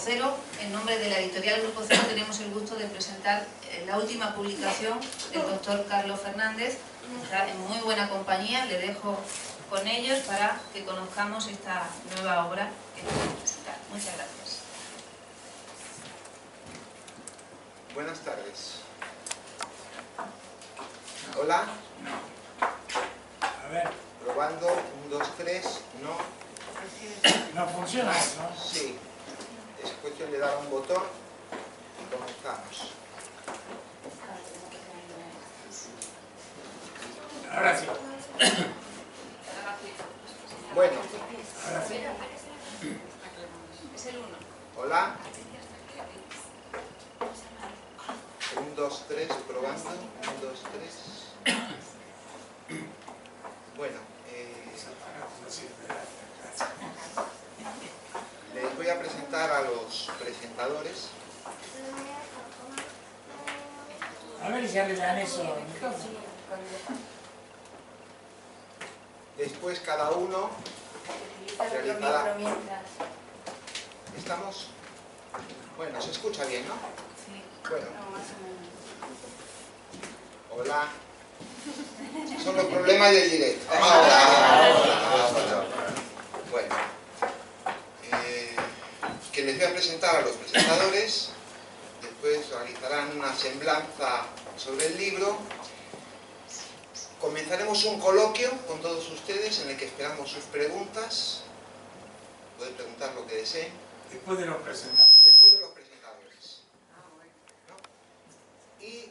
Cero. En nombre de la editorial Grupo Cero tenemos el gusto de presentar la última publicación del doctor Carlos Fernández. Está en muy buena compañía, le dejo con ellos para que conozcamos esta nueva obra que nos va a presentar. Muchas gracias. Buenas tardes. Hola. A ver. Probando, 1, 2, 3, no. No funciona eso, ¿no? Sí. Es cuestión de dar un botón y comenzamos. Ahora sí. Bueno. Ahora sí. Es el 1. Hola. 1, 2, 3, probando. 1, 2, 3. Bueno, les voy a presentar a los presentadores. A ver si arreglan eso. Después cada uno realizará. ¿Estamos? Bueno, se escucha bien, ¿no? Bueno. Hola. Son los problemas del directo. Ahora. Bueno. Que les voy a presentar a los presentadores. Después realizarán una semblanza sobre el libro. Comenzaremos un coloquio con todos ustedes en el que esperamos sus preguntas. Pueden preguntar lo que deseen. Después de los presentadores. Después de los presentadores. ¿No? Y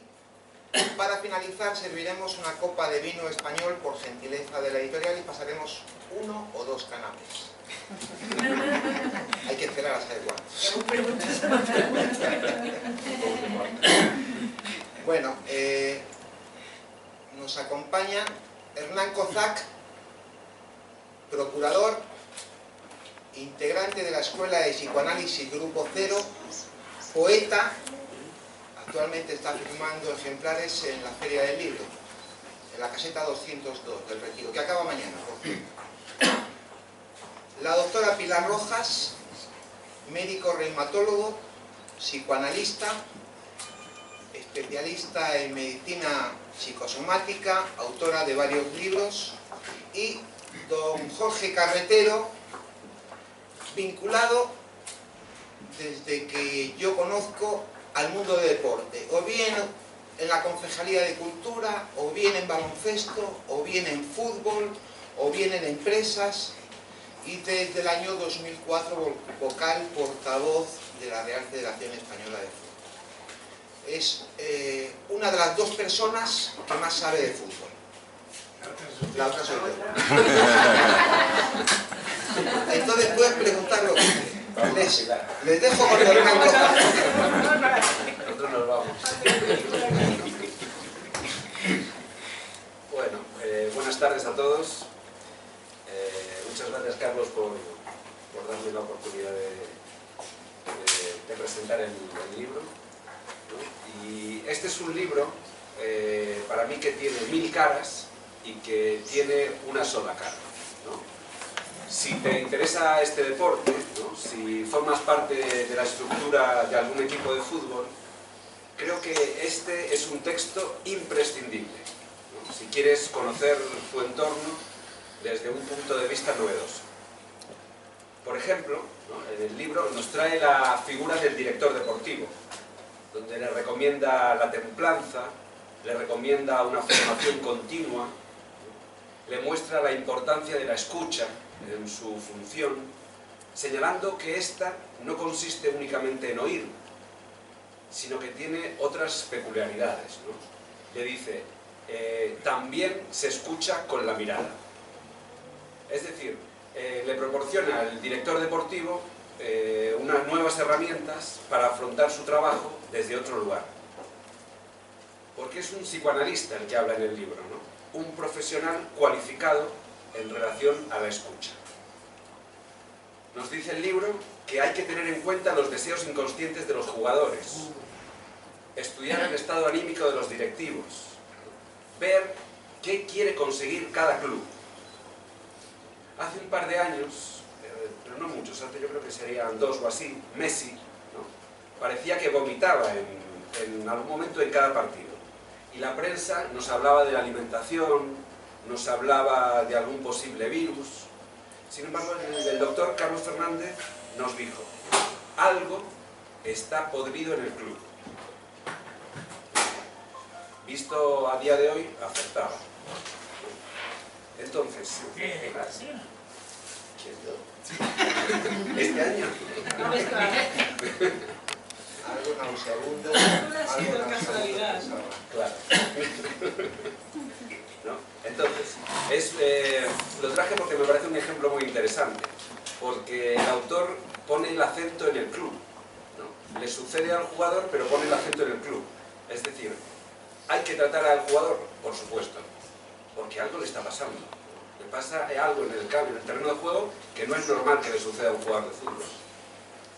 para finalizar serviremos una copa de vino español por gentileza de la editorial y pasaremos 1 o 2 canapés. Hay que esperar a saber cuántos. Bueno, nos acompaña Hernán Kozak, procurador, integrante de la Escuela de Psicoanálisis Grupo Cero, poeta, actualmente está firmando ejemplares en la Feria del Libro, en la caseta 202 del Retiro, que acaba mañana, por cierto. La doctora Pilar Rojas, médico reumatólogo, psicoanalista, especialista en medicina psicosomática, autora de varios libros, y don Jorge Carretero, vinculado desde que yo conozco al mundo del deporte, o bien en la Concejalía de Cultura, o bien en baloncesto, o bien en fútbol, o bien en empresas, y desde el año 2004 vocal portavoz de la Real Federación Española de Fútbol. Es una de las 2 personas que más sabe de fútbol. La otra soy yo. Entonces puedes preguntar lo que quieras. Les dejo con Hernán Kozak. Nosotros nos vamos. Bueno, buenas tardes a todos. Muchas gracias, Carlos, por darme la oportunidad de presentar el libro, ¿no? Y este es un libro, para mí, que tiene 1000 caras y que tiene una sola cara, ¿no? Si te interesa este deporte, ¿no? Si formas parte de la estructura de algún equipo de fútbol, creo que este es un texto imprescindible, ¿no? Si quieres conocer tu entorno desde un punto de vista novedoso. Por ejemplo, ¿no? En el libro nos trae la figura del director deportivo, donde le recomienda la templanza, le recomienda una formación continua, ¿no? Le muestra la importancia de la escucha en su función, señalando que ésta no consiste únicamente en oír, sino que tiene otras peculiaridades, ¿no? Le dice, también se escucha con la mirada. Es decir, le proporciona al director deportivo unas nuevas herramientas para afrontar su trabajo desde otro lugar. Porque es un psicoanalista el que habla en el libro, ¿no? Un profesional cualificado en relación a la escucha. Nos dice el libro que hay que tener en cuenta los deseos inconscientes de los jugadores, estudiar el estado anímico de los directivos, ver qué quiere conseguir cada club. Hace un par de años, pero no muchos, antes yo creo que serían 2 o así, Messi parecía que vomitaba en algún momento en cada partido. Y la prensa nos hablaba de la alimentación, nos hablaba de algún posible virus. Sin embargo, el doctor Carlos Fernández nos dijo: algo está podrido en el club. Visto a día de hoy, acertaba. Entonces, ¿Qué desgracia? ¿quién yo? Este año. Algo nauseabundo, ha sido algo casualidad. nauseabundo. Claro. ¿No? Entonces, lo traje porque me parece un ejemplo muy interesante, porque el autor pone el acento en el club, ¿no? Le sucede al jugador, pero pone el acento en el club. Es decir, ¿hay que tratar al jugador? Por supuesto, porque algo le está pasando. Le pasa algo en el terreno de juego que no es normal que le suceda a un jugador de fútbol.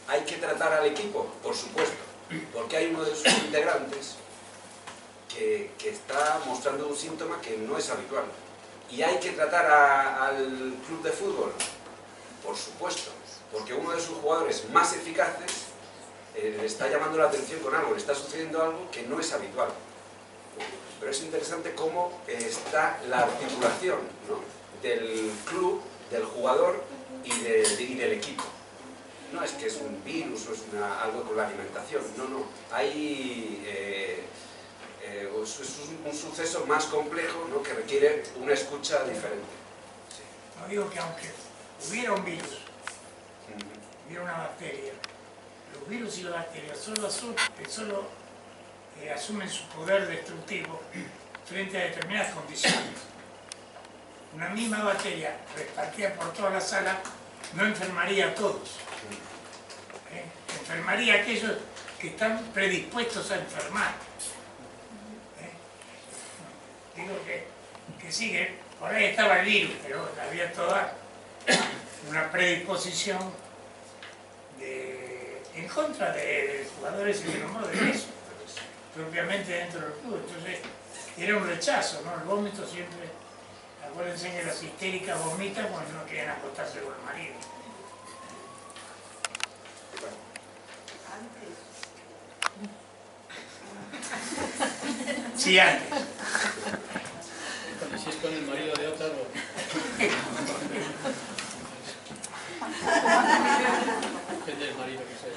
¿Hay que tratar al equipo? Por supuesto, porque hay uno de sus integrantes que está mostrando un síntoma que no es habitual. ¿Y hay que tratar al club de fútbol? Por supuesto, porque uno de sus jugadores más eficaces le está llamando la atención con algo, le está sucediendo algo que no es habitual. Pero es interesante cómo está la articulación, ¿no?, del club, del jugador y del equipo. No es que es un virus o es algo con la alimentación, no, no. Es un suceso más complejo, ¿no?, que requiere una escucha diferente. Sí. No digo que aunque hubiera un virus, hubiera una bacteria, los virus y las bacterias solo asumen su poder destructivo frente a determinadas condiciones. Una misma bacteria repartida por toda la sala no enfermaría a todos. Enfermaría a aquellos que están predispuestos a enfermar. Digo que sí, que por ahí estaba el virus, pero había toda una predisposición en contra de jugadores y de los modos de eso, propiamente dentro del club. Entonces era un rechazo, ¿no? El vómito siempre, acuérdense que las histéricas vomitan cuando no quieren acostarse con el marido. Sí, antes. Y si es con el marido de otra, pues... depende del marido que sea.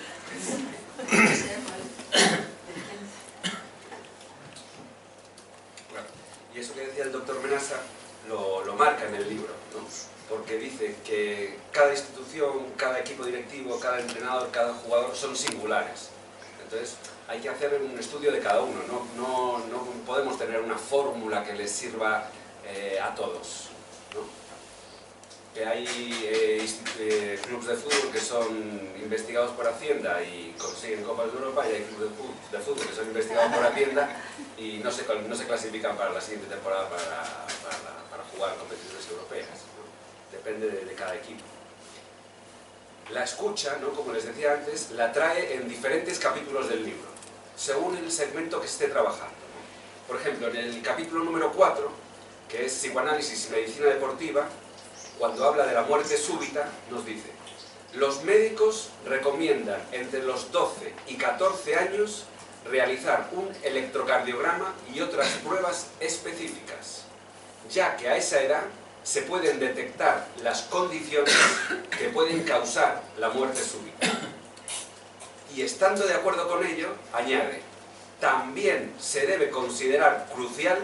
Y eso que decía el doctor Menasa lo marca en el libro, ¿no? Porque dice que cada institución, cada equipo directivo, cada entrenador, cada jugador son singulares. Entonces hay que hacer un estudio de cada uno, no podemos tener una fórmula que les sirva a todos, ¿no? Que hay clubes de fútbol que son investigados por Hacienda y consiguen Copas de Europa, y hay clubes de fútbol que son investigados por Hacienda y no se clasifican para la siguiente temporada para jugar competiciones europeas, ¿no? Depende de cada equipo. La escucha, ¿no?, como les decía antes, la trae en diferentes capítulos del libro, según el segmento que esté trabajando, ¿no? Por ejemplo, en el capítulo número 4, que es Psicoanálisis y Medicina Deportiva, cuando habla de la muerte súbita, nos dice: los médicos recomiendan entre los 12 y 14 años realizar un electrocardiograma y otras pruebas específicas, ya que a esa edad se pueden detectar las condiciones que pueden causar la muerte súbita. Y estando de acuerdo con ello, añade: también se debe considerar crucial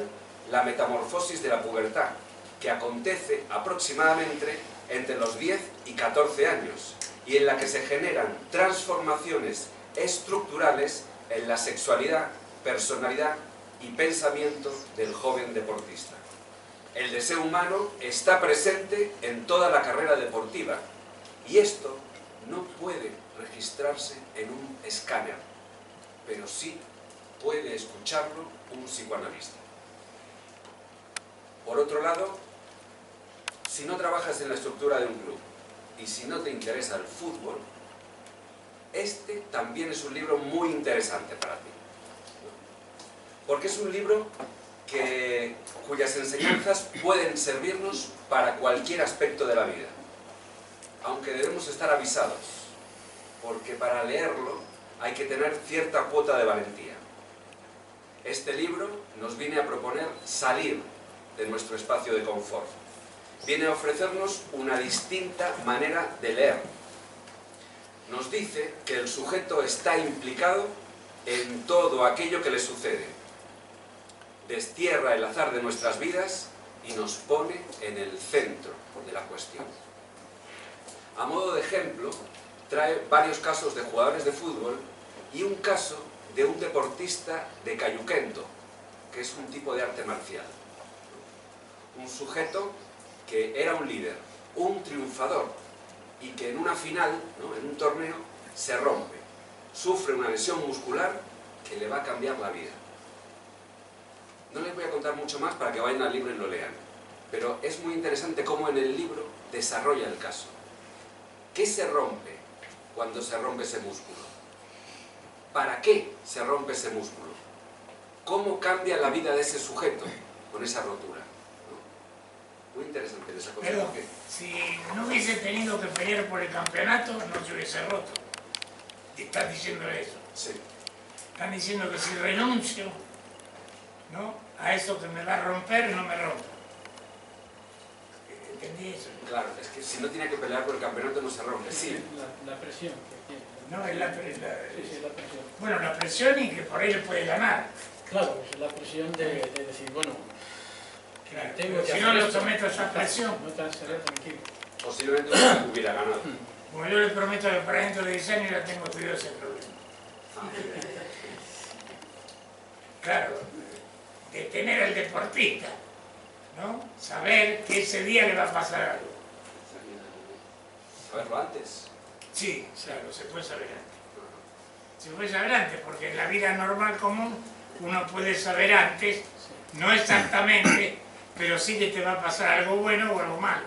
la metamorfosis de la pubertad, que acontece aproximadamente entre los 10 y 14 años, y en la que se generan transformaciones estructurales en la sexualidad, personalidad y pensamiento del joven deportista. El deseo humano está presente en toda la carrera deportiva, y esto no puede registrarse en un escáner, pero sí puede escucharlo un psicoanalista. Por otro lado, si no trabajas en la estructura de un club y si no te interesa el fútbol, este también es un libro muy interesante para ti, porque es un libro cuyas enseñanzas pueden servirnos para cualquier aspecto de la vida, aunque debemos estar avisados, porque para leerlo hay que tener cierta cuota de valentía. Este libro nos viene a proponer salir de nuestro espacio de confort. Viene a ofrecernos una distinta manera de leer. Nos dice que el sujeto está implicado en todo aquello que le sucede. Destierra el azar de nuestras vidas y nos pone en el centro de la cuestión. A modo de ejemplo, trae varios casos de jugadores de fútbol y un caso de un deportista de Kayukento, que es un tipo de arte marcial. Un sujeto que era un líder, un triunfador, y que en una final, ¿no?, en un torneo, se rompe, sufre una lesión muscular que le va a cambiar la vida. No les voy a contar mucho más para que vayan al libro y lo lean, pero es muy interesante cómo en el libro desarrolla el caso. ¿Qué se rompe cuando se rompe ese músculo? ¿Para qué se rompe ese músculo? ¿Cómo cambia la vida de ese sujeto con esa rotura? ¿No? Muy interesante esa cosa. Pero si no hubiese tenido que pelear por el campeonato, no se hubiese roto. Están diciendo eso. Sí. Están diciendo que si renuncio, ¿no?, a eso que me va a romper, no me rompo. ¿Entendí eso? Claro, es que si no tiene que pelear por el campeonato no se rompe. Sí. La presión que tiene. No, es la Sí, la presión. bueno, la presión y que por él puede ganar. Claro, es la presión de decir, bueno, Claro, tengo que si hacer no lo esto. someto a esa presión, No te estaré tranquilo. Posiblemente hubiera ganado. como yo le prometo que para dentro de 10 años ya tengo estudiado ese problema. Claro, detener al deportista, ¿no? Saber que ese día le va a pasar algo. Saberlo antes. Sí, claro, se puede saber antes. Se puede saber antes, porque en la vida normal común uno puede saber antes, no exactamente, pero sí que te va a pasar algo bueno o algo malo.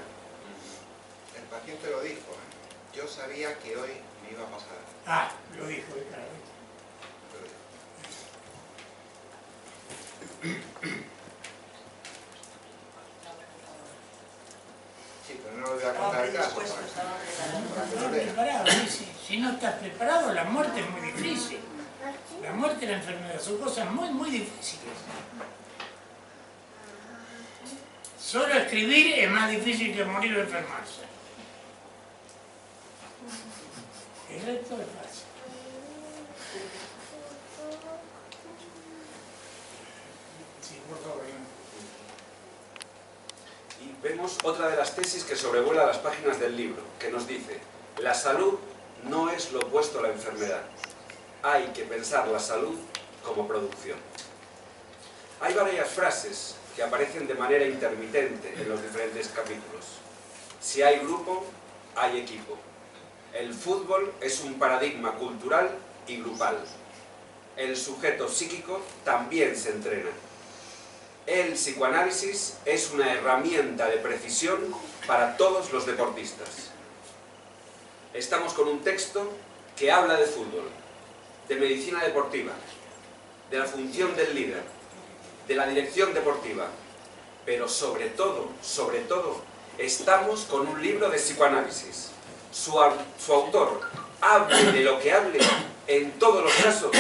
El paciente lo dijo, ¿eh? Yo sabía que hoy me iba a pasar. Ah, lo dijo, claro. Sí, pero no lo voy a contar el caso para que lo lean. Preparado, si no estás preparado, la muerte es muy difícil. La muerte y la enfermedad son cosas muy, muy difíciles. Solo escribir es más difícil que morir o enfermarse. El resto es fácil. Sí, por favor. Y vemos otra de las tesis que sobrevuela las páginas del libro, que nos dice: la salud no es lo opuesto a la enfermedad. Hay que pensar la salud como producción. Hay varias frases que aparecen de manera intermitente en los diferentes capítulos. Si hay grupo, hay equipo. El fútbol es un paradigma cultural y grupal. El sujeto psíquico también se entrena. El psicoanálisis es una herramienta de precisión para todos los deportistas. Estamos con un texto que habla de fútbol, de medicina deportiva, de la función del líder, de la dirección deportiva, pero sobre todo, estamos con un libro de psicoanálisis. Su autor, hable de lo que hable, en todos los casos,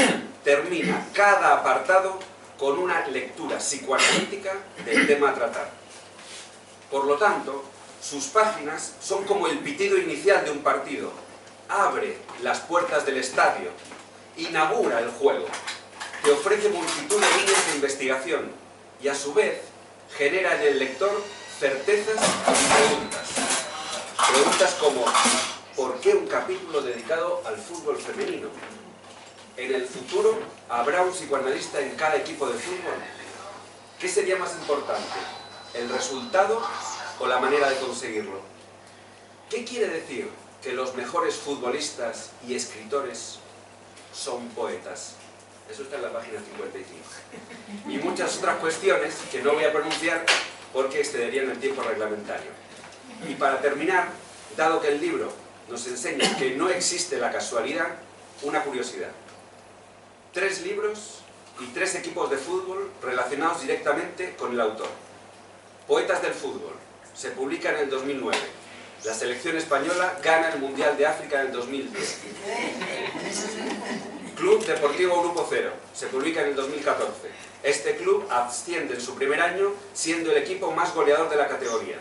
termina cada apartado con una lectura psicoanalítica del tema a tratar. Por lo tanto, sus páginas son como el pitido inicial de un partido. Abre las puertas del estadio, inaugura el juego, te ofrece multitud de líneas de investigación y a su vez genera en el lector certezas y preguntas. Preguntas como: ¿por qué un capítulo dedicado al fútbol femenino? ¿En el futuro habrá un psicoanalista en cada equipo de fútbol? ¿Qué sería más importante, el resultado o la manera de conseguirlo? ¿Qué quiere decir que los mejores futbolistas y escritores son poetas? Eso está en la página 55. Y muchas otras cuestiones que no voy a pronunciar porque excederían el tiempo reglamentario. Y para terminar, dado que el libro nos enseña que no existe la casualidad, una curiosidad. 3 libros y 3 equipos de fútbol relacionados directamente con el autor. Poetas del fútbol, se publica en el 2009. La selección española gana el Mundial de África en el 2010. Club Deportivo Grupo Cero, se publica en el 2014. Este club asciende en su primer año siendo el equipo más goleador de la categoría.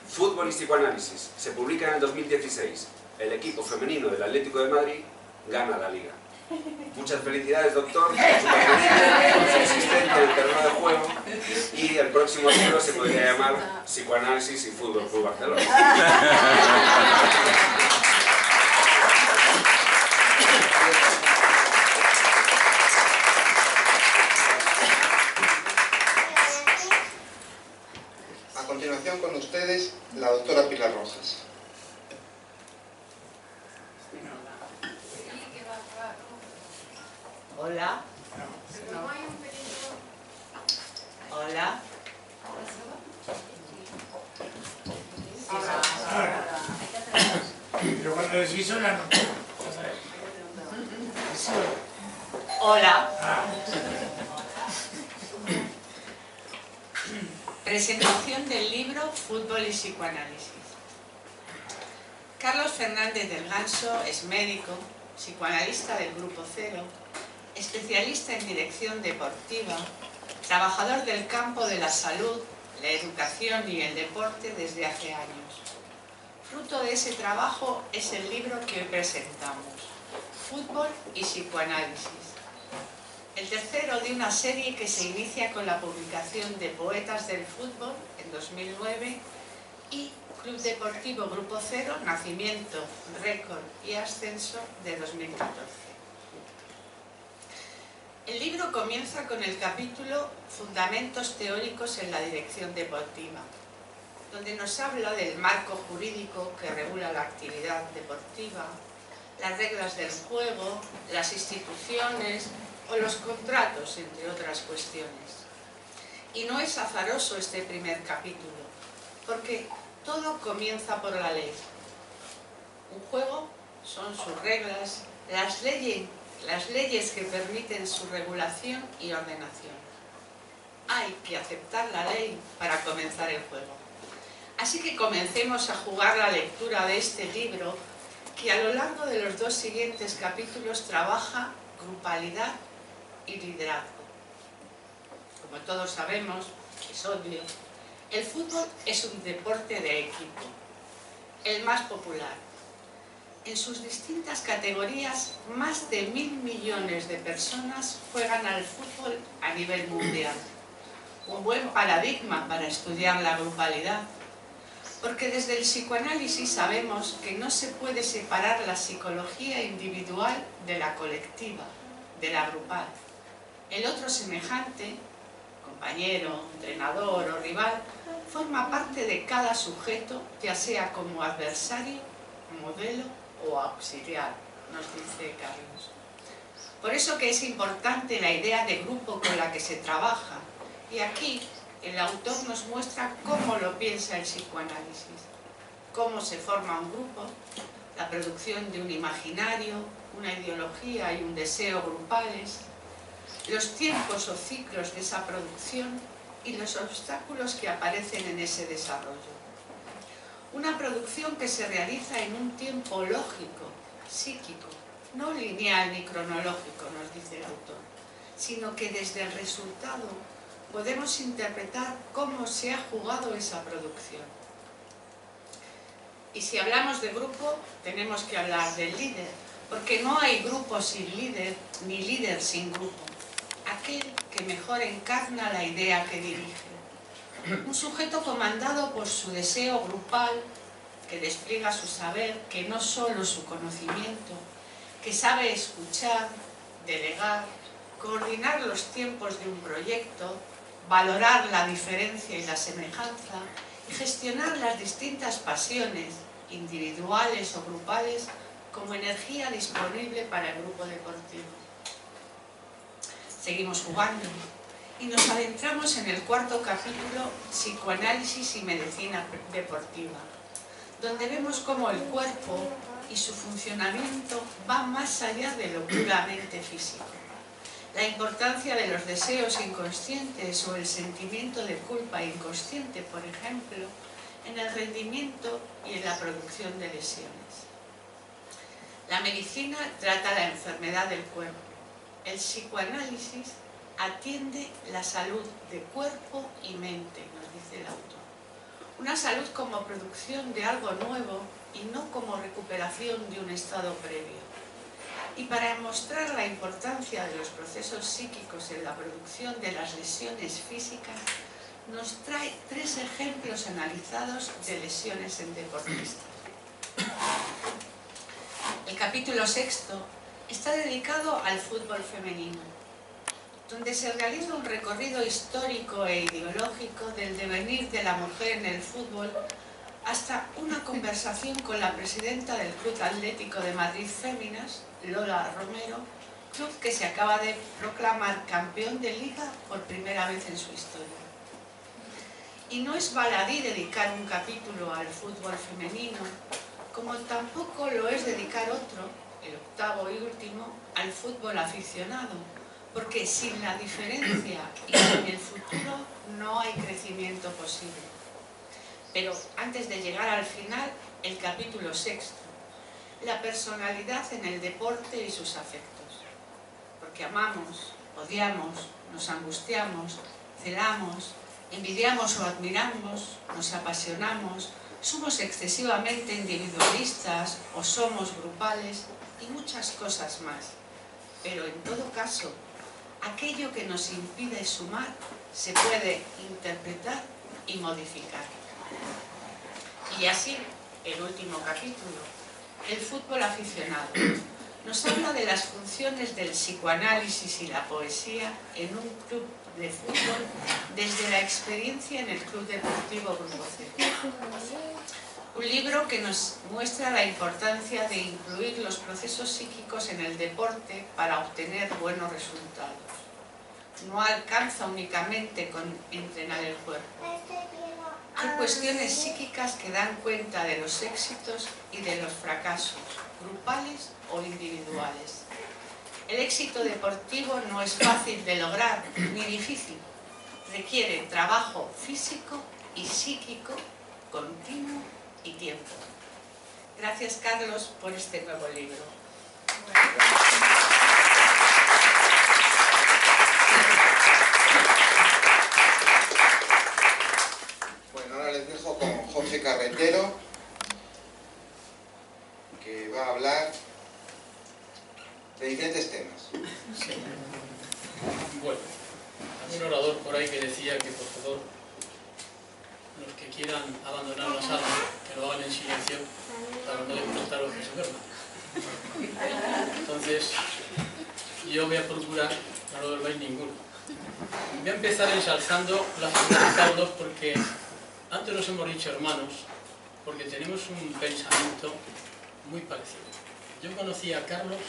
Fútbol y psicoanálisis, se publica en el 2016. El equipo femenino del Atlético de Madrid gana la liga. Muchas felicidades, doctor, por su permanencia, por su existencia en el terreno de juego, y el próximo libro se podría llamar Psicoanálisis y Fútbol Club Barcelona. A continuación con ustedes, la doctora Pilar Rojas. Hola. Hola. Pero cuando decís hola no. Hola. Ah, Presentación del libro Fútbol y psicoanálisis. Carlos Fernández del Ganso es médico, psicoanalista del Grupo Cero, especialista en dirección deportiva, trabajador del campo de la salud, la educación y el deporte desde hace años. Fruto de ese trabajo es el libro que hoy presentamos, Fútbol y psicoanálisis. El tercero de una serie que se inicia con la publicación de Poetas del Fútbol en 2009 y Club Deportivo Grupo Cero, Nacimiento, Récord y Ascenso de 2014. El libro comienza con el capítulo Fundamentos teóricos en la dirección deportiva, donde nos habla del marco jurídico que regula la actividad deportiva, las reglas del juego, las instituciones o los contratos, entre otras cuestiones. Y no es azaroso este primer capítulo, porque todo comienza por la ley. Un juego son sus reglas, las leyes que permiten su regulación y ordenación. Hay que aceptar la ley para comenzar el juego. Así que comencemos a jugar la lectura de este libro, que a lo largo de los dos siguientes capítulos trabaja grupalidad y liderazgo. Como todos sabemos, es obvio, el fútbol es un deporte de equipo, el más popular. En sus distintas categorías, más de 1.000 millones de personas juegan al fútbol a nivel mundial. Un buen paradigma para estudiar la grupalidad, porque desde el psicoanálisis sabemos que no se puede separar la psicología individual de la colectiva, de la grupal. El otro semejante, compañero, entrenador o rival, forma parte de cada sujeto, ya sea como adversario, modelo o auxiliar, nos dice Carlos. Por eso que es importante la idea de grupo con la que se trabaja, y aquí el autor nos muestra cómo lo piensa el psicoanálisis, cómo se forma un grupo, la producción de un imaginario, una ideología y un deseo grupales, los tiempos o ciclos de esa producción y los obstáculos que aparecen en ese desarrollo. Una producción que se realiza en un tiempo lógico, psíquico, no lineal ni cronológico, nos dice el autor, sino que desde el resultado podemos interpretar cómo se ha jugado esa producción. Y si hablamos de grupo, tenemos que hablar del líder, porque no hay grupo sin líder, ni líder sin grupo. Aquel que mejor encarna la idea que dirige. Un sujeto comandado por su deseo grupal, que despliega su saber, que no solo su conocimiento, que sabe escuchar, delegar, coordinar los tiempos de un proyecto, valorar la diferencia y la semejanza y gestionar las distintas pasiones, individuales o grupales, como energía disponible para el grupo deportivo. Seguimos jugando y nos adentramos en el cuarto capítulo, Psicoanálisis y Medicina Deportiva, donde vemos cómo el cuerpo y su funcionamiento va más allá de lo puramente físico. La importancia de los deseos inconscientes o el sentimiento de culpa inconsciente, por ejemplo, en el rendimiento y en la producción de lesiones. La medicina trata la enfermedad del cuerpo. El psicoanálisis atiende la salud de cuerpo y mente, nos dice el autor. Una salud como producción de algo nuevo y no como recuperación de un estado previo. Y para demostrar la importancia de los procesos psíquicos en la producción de las lesiones físicas, nos trae 3 ejemplos analizados de lesiones en deportistas. El capítulo 6 está dedicado al fútbol femenino, donde se realiza un recorrido histórico e ideológico del devenir de la mujer en el fútbol hasta una conversación con la presidenta del Club Atlético de Madrid Féminas, Lola Romero, club que se acaba de proclamar campeón de liga por primera vez en su historia. Y no es baladí dedicar un capítulo al fútbol femenino, como tampoco lo es dedicar otro, el 8º y último, al fútbol aficionado, porque sin la diferencia y sin el futuro no hay crecimiento posible. Pero antes de llegar al final, el capítulo 6, la personalidad en el deporte y sus afectos. Porque amamos, odiamos, nos angustiamos, celamos, envidiamos o admiramos, nos apasionamos, somos excesivamente individualistas o somos grupales y muchas cosas más. Pero en todo caso, aquello que nos impide sumar se puede interpretar y modificar. Y así, el último capítulo, el fútbol aficionado, nos habla de las funciones del psicoanálisis y la poesía en un club de fútbol desde la experiencia en el Club Deportivo Grupo C. Un libro que nos muestra la importancia de incluir los procesos psíquicos en el deporte para obtener buenos resultados. No alcanza únicamente con entrenar el cuerpo. Hay cuestiones psíquicas que dan cuenta de los éxitos y de los fracasos, grupales o individuales. El éxito deportivo no es fácil de lograr ni difícil. Requiere trabajo físico y psíquico continuo y tiempo. Gracias, Carlos, por este nuevo libro. Bueno, ahora les dejo con José Carretero, que va a hablar de diferentes temas. Sí. Bueno, hay un orador por ahí que decía que por favor los que quieran abandonar la sala que lo hagan en silencio para no despertar a los que se duerman. Entonces yo voy a procurar no lo dormáis ninguno. Voy a empezar ensalzando la figura de Carlos porque antes nos hemos dicho hermanos porque tenemos un pensamiento muy parecido. Yo conocí a Carlos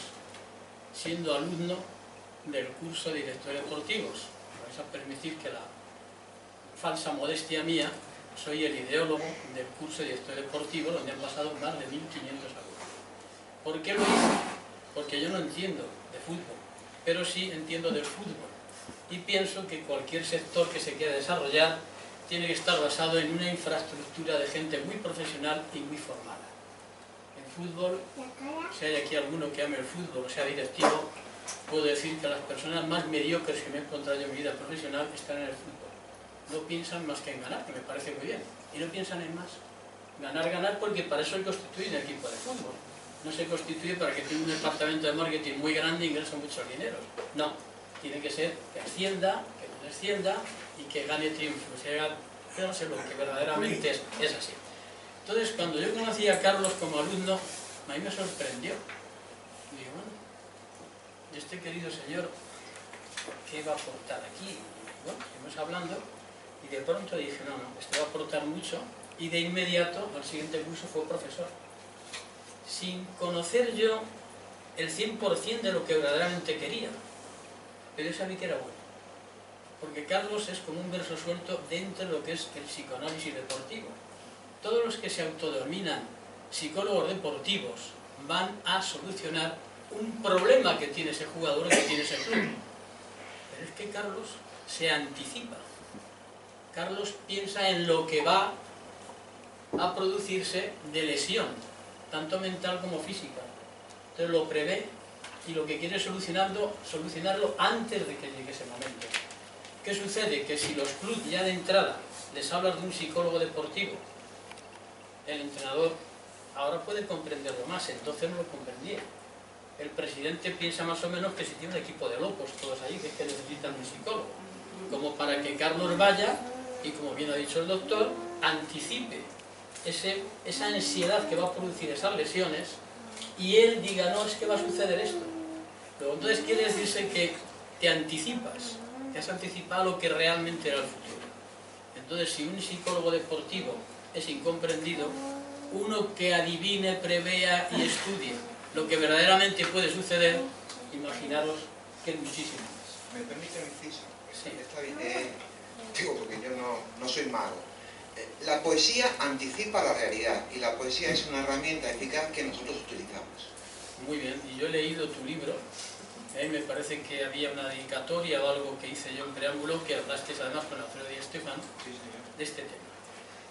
siendo alumno del curso de directores deportivos. Vais a permitir que la falsa modestia mía, soy el ideólogo del curso de directores deportivos donde han pasado más de 1.500 alumnos. ¿Por qué lo hice? Porque yo no entiendo de fútbol, pero sí entiendo del fútbol. Y pienso que cualquier sector que se quiera desarrollar tiene que estar basado en una infraestructura de gente muy profesional y muy formada. En fútbol, si hay aquí alguno que ame el fútbol o sea directivo, puedo decir que las personas más mediocres que me he encontrado en mi vida profesional están en el fútbol. No piensan más que en ganar, que me parece muy bien, y no piensan en más. Ganar, porque para eso se constituye un equipo de fútbol. No se constituye para que tenga un departamento de marketing muy grande e ingrese muchos dineros. No, tiene que ser que ascienda, que no descienda y que gane triunfos. Pero no sé lo que verdaderamente es así. Entonces, cuando yo conocí a Carlos como alumno, a mí me sorprendió. Y digo, bueno, este querido señor, ¿qué va a aportar aquí? Y bueno, seguimos hablando y de pronto dije, no, este va a aportar mucho. Y de inmediato, al siguiente curso, fue profesor. Sin conocer yo el 100% de lo que verdaderamente quería. Pero yo sabía que era bueno. Porque Carlos es como un verso suelto dentro de lo que es el psicoanálisis deportivo. Todos los que se autodenominan psicólogos deportivos van a solucionar un problema que tiene ese jugador o que tiene ese club. Pero es que Carlos se anticipa. Carlos piensa en lo que va a producirse de lesión, tanto mental como física. Entonces lo prevé y lo que quiere es solucionarlo antes de que llegue ese momento. ¿Qué sucede? Que si los clubes ya de entrada les hablan de un psicólogo deportivo, el entrenador ahora puede comprenderlo más, entonces no lo comprendía. El presidente piensa más o menos que si tiene un equipo de locos todos ahí, que es que necesitan un psicólogo, como para que Carlos vaya y, como bien ha dicho el doctor, anticipe esa ansiedad que va a producir esas lesiones y él diga, no, es que va a suceder esto. Pero entonces quiere decirse que te anticipas, te has anticipado lo que realmente era el futuro. Entonces, si un psicólogo deportivo es incomprendido, uno que adivine, prevea y estudie lo que verdaderamente puede suceder, imaginaros que es muchísimo más. ¿Me permite un inciso? Sí. Está bien, digo, porque yo no soy mago. La poesía anticipa la realidad y la poesía es una herramienta eficaz que nosotros utilizamos. Muy bien, y yo he leído tu libro, me parece que había una dedicatoria o algo que hice yo en preámbulo, que hablaste además con Alfredo Di Stéfano de este tema.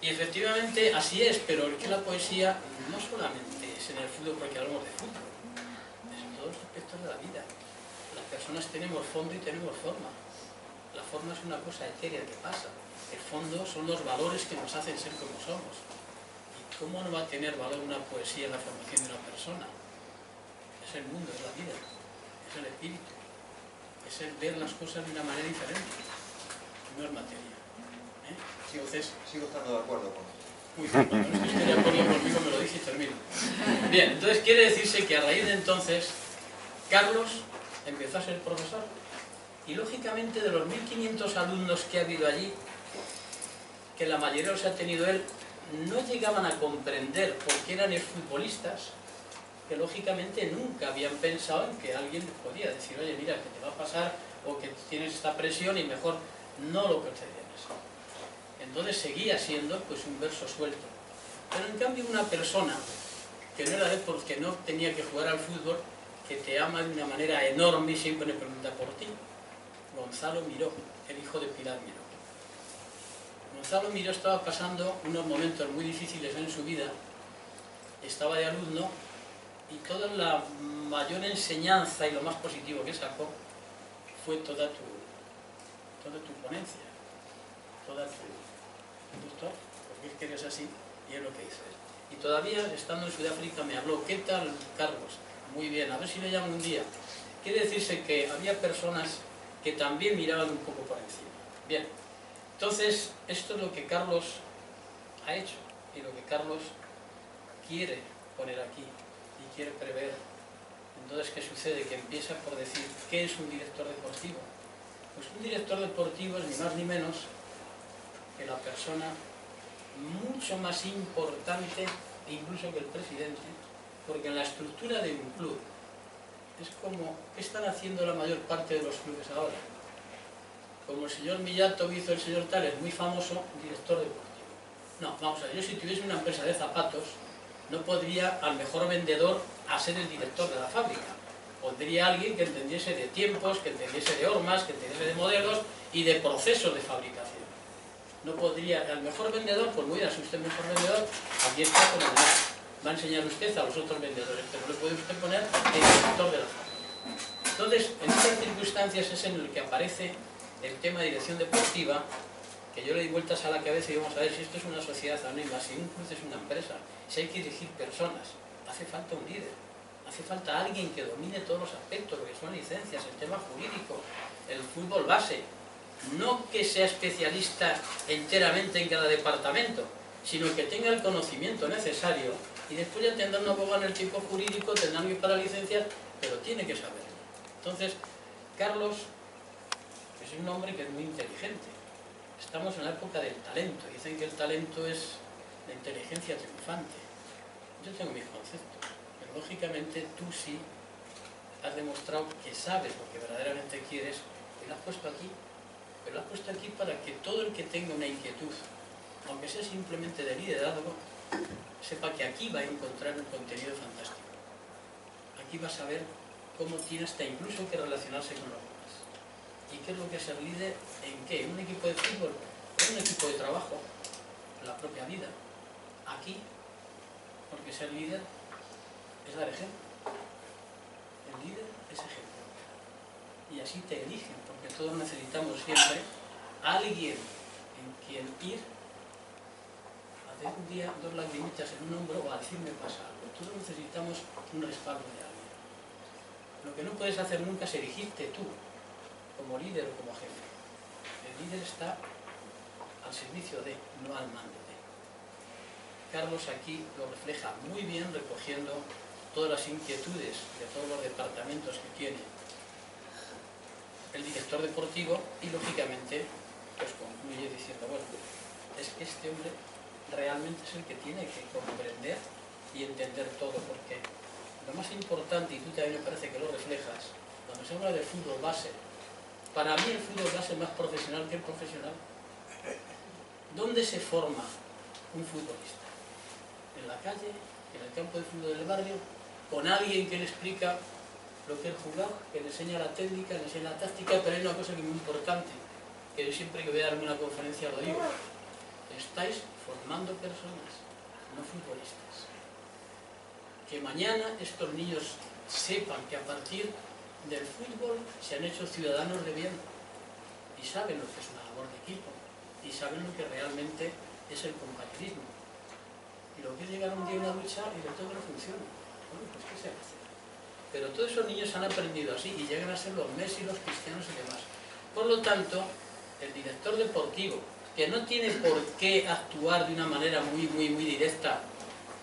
Y efectivamente así es, pero es que la poesía no solamente es en el fútbol porque hablamos de fútbol, es en todos los aspectos de la vida. Las personas tenemos fondo y tenemos forma. La forma es una cosa etérea que pasa. El fondo son los valores que nos hacen ser como somos. ¿Y cómo no va a tener valor una poesía en la formación de una persona? Es el mundo, es la vida, es el espíritu, es el ver las cosas de una manera diferente, no es materia. Entonces, Sigo estando de acuerdo con eso. muy bien, bueno, es que estoy de acuerdo conmigo, me lo dice y termino. Bien, entonces quiere decirse que a raíz de entonces, Carlos empezó a ser profesor y lógicamente de los 1500 alumnos que ha habido allí, que la mayoría los ha tenido él, no llegaban a comprender por qué eran exfutbolistas, que lógicamente nunca habían pensado en que alguien les podía decir, oye, mira, que te va a pasar o que tienes esta presión y mejor no lo concedían así. Entonces seguía siendo pues un verso suelto. Pero en cambio una persona que no era de porque no tenía que jugar al fútbol, que te ama de una manera enorme y siempre le pregunta por ti, Gonzalo Miró, el hijo de Pilar Miró. Gonzalo Miró estaba pasando unos momentos muy difíciles en su vida, estaba de alumno y toda la mayor enseñanza y lo más positivo que sacó fue toda tu ponencia, toda tu doctor, porque es que eres así y es lo que dices. Y todavía estando en Sudáfrica me habló, ¿qué tal Carlos? Muy bien, a ver si le llamo un día. Quiere decirse que había personas que también miraban un poco por encima. Bien, entonces esto es lo que Carlos ha hecho y lo que Carlos quiere poner aquí y quiere prever. Entonces, ¿qué sucede? Que empieza por decir, ¿qué es un director deportivo? Pues un director deportivo es ni más ni menos que la persona mucho más importante incluso que el presidente, porque en la estructura de un club es como, ¿qué están haciendo la mayor parte de los clubes ahora? Como el señor Millato hizo el señor tal, es muy famoso, director deportivo. No, vamos a ver, yo si tuviese una empresa de zapatos, no podría al mejor vendedor a ser el director de la fábrica. Pondría a alguien que entendiese de tiempos, que entendiese de hormas, que entendiese de modelos y de procesos de fabricación. No podría, al mejor vendedor, pues muy bien, si usted es mejor vendedor, aquí está con el más. Va a enseñar usted a los otros vendedores, pero le puede usted poner el director de la fábrica. Entonces, en estas circunstancias es en el que aparece el tema de dirección deportiva, que yo le di vueltas a la cabeza y vamos a ver si esto es una sociedad anónima, si un club es una empresa, si hay que dirigir personas, hace falta un líder, hace falta alguien que domine todos los aspectos, lo que son licencias, el tema jurídico, el fútbol base, no que sea especialista enteramente en cada departamento, sino que tenga el conocimiento necesario y después ya tendrá un abogado en el tipo jurídico, tendrán que ir para licencias, pero tiene que saberlo. Entonces, Carlos es un hombre que es muy inteligente. Estamos en la época del talento. Dicen que el talento es la inteligencia triunfante. Yo tengo mis conceptos, pero lógicamente tú sí has demostrado que sabes lo que verdaderamente quieres y lo has puesto aquí. Pero lo has puesto aquí para que todo el que tenga una inquietud, aunque sea simplemente de liderazgo, sepa que aquí va a encontrar un contenido fantástico. Aquí va a saber cómo tiene hasta incluso que relacionarse con los demás. ¿Y qué es lo que es ser líder? ¿En qué? ¿En un equipo de fútbol? ¿En un equipo de trabajo? ¿En la propia vida? Aquí, porque ser líder es dar ejemplo. el líder es ejemplar. Y así te eligen, porque todos necesitamos siempre a alguien en quien ir a hacer un día 2 lagrimitas en un hombro o a decirme pasa algo. Todos necesitamos un respaldo de alguien. Lo que no puedes hacer nunca es erigirte tú como líder o como jefe. El líder está al servicio de, no al mando de. Carlos aquí lo refleja muy bien recogiendo todas las inquietudes de todos los departamentos que tiene el director deportivo y lógicamente pues concluye diciendo, bueno, es que este hombre realmente es el que tiene que comprender y entender todo, porque lo más importante, y tú también me parece que lo reflejas, cuando se habla de fútbol base, para mí el fútbol base es más profesional que el profesional. ¿Dónde se forma un futbolista? ¿En la calle? ¿En el campo de fútbol del barrio? ¿Con alguien que le explica lo que es jugar, que le enseña la técnica, le enseña la táctica? Pero hay una cosa que es muy importante, que yo siempre que voy a darme una conferencia lo digo: estáis formando personas, no futbolistas. Que mañana estos niños sepan que a partir del fútbol se han hecho ciudadanos de bien y saben lo que es una labor de equipo y saben lo que realmente es el compañerismo y lo que es llegar un día a una lucha y de todo no funciona. Bueno, pues ¿qué se hace? Pero todos esos niños han aprendido así y llegan a ser los Messi, los Cristianos y demás. Por lo tanto, el director deportivo, que no tiene por qué actuar de una manera muy directa,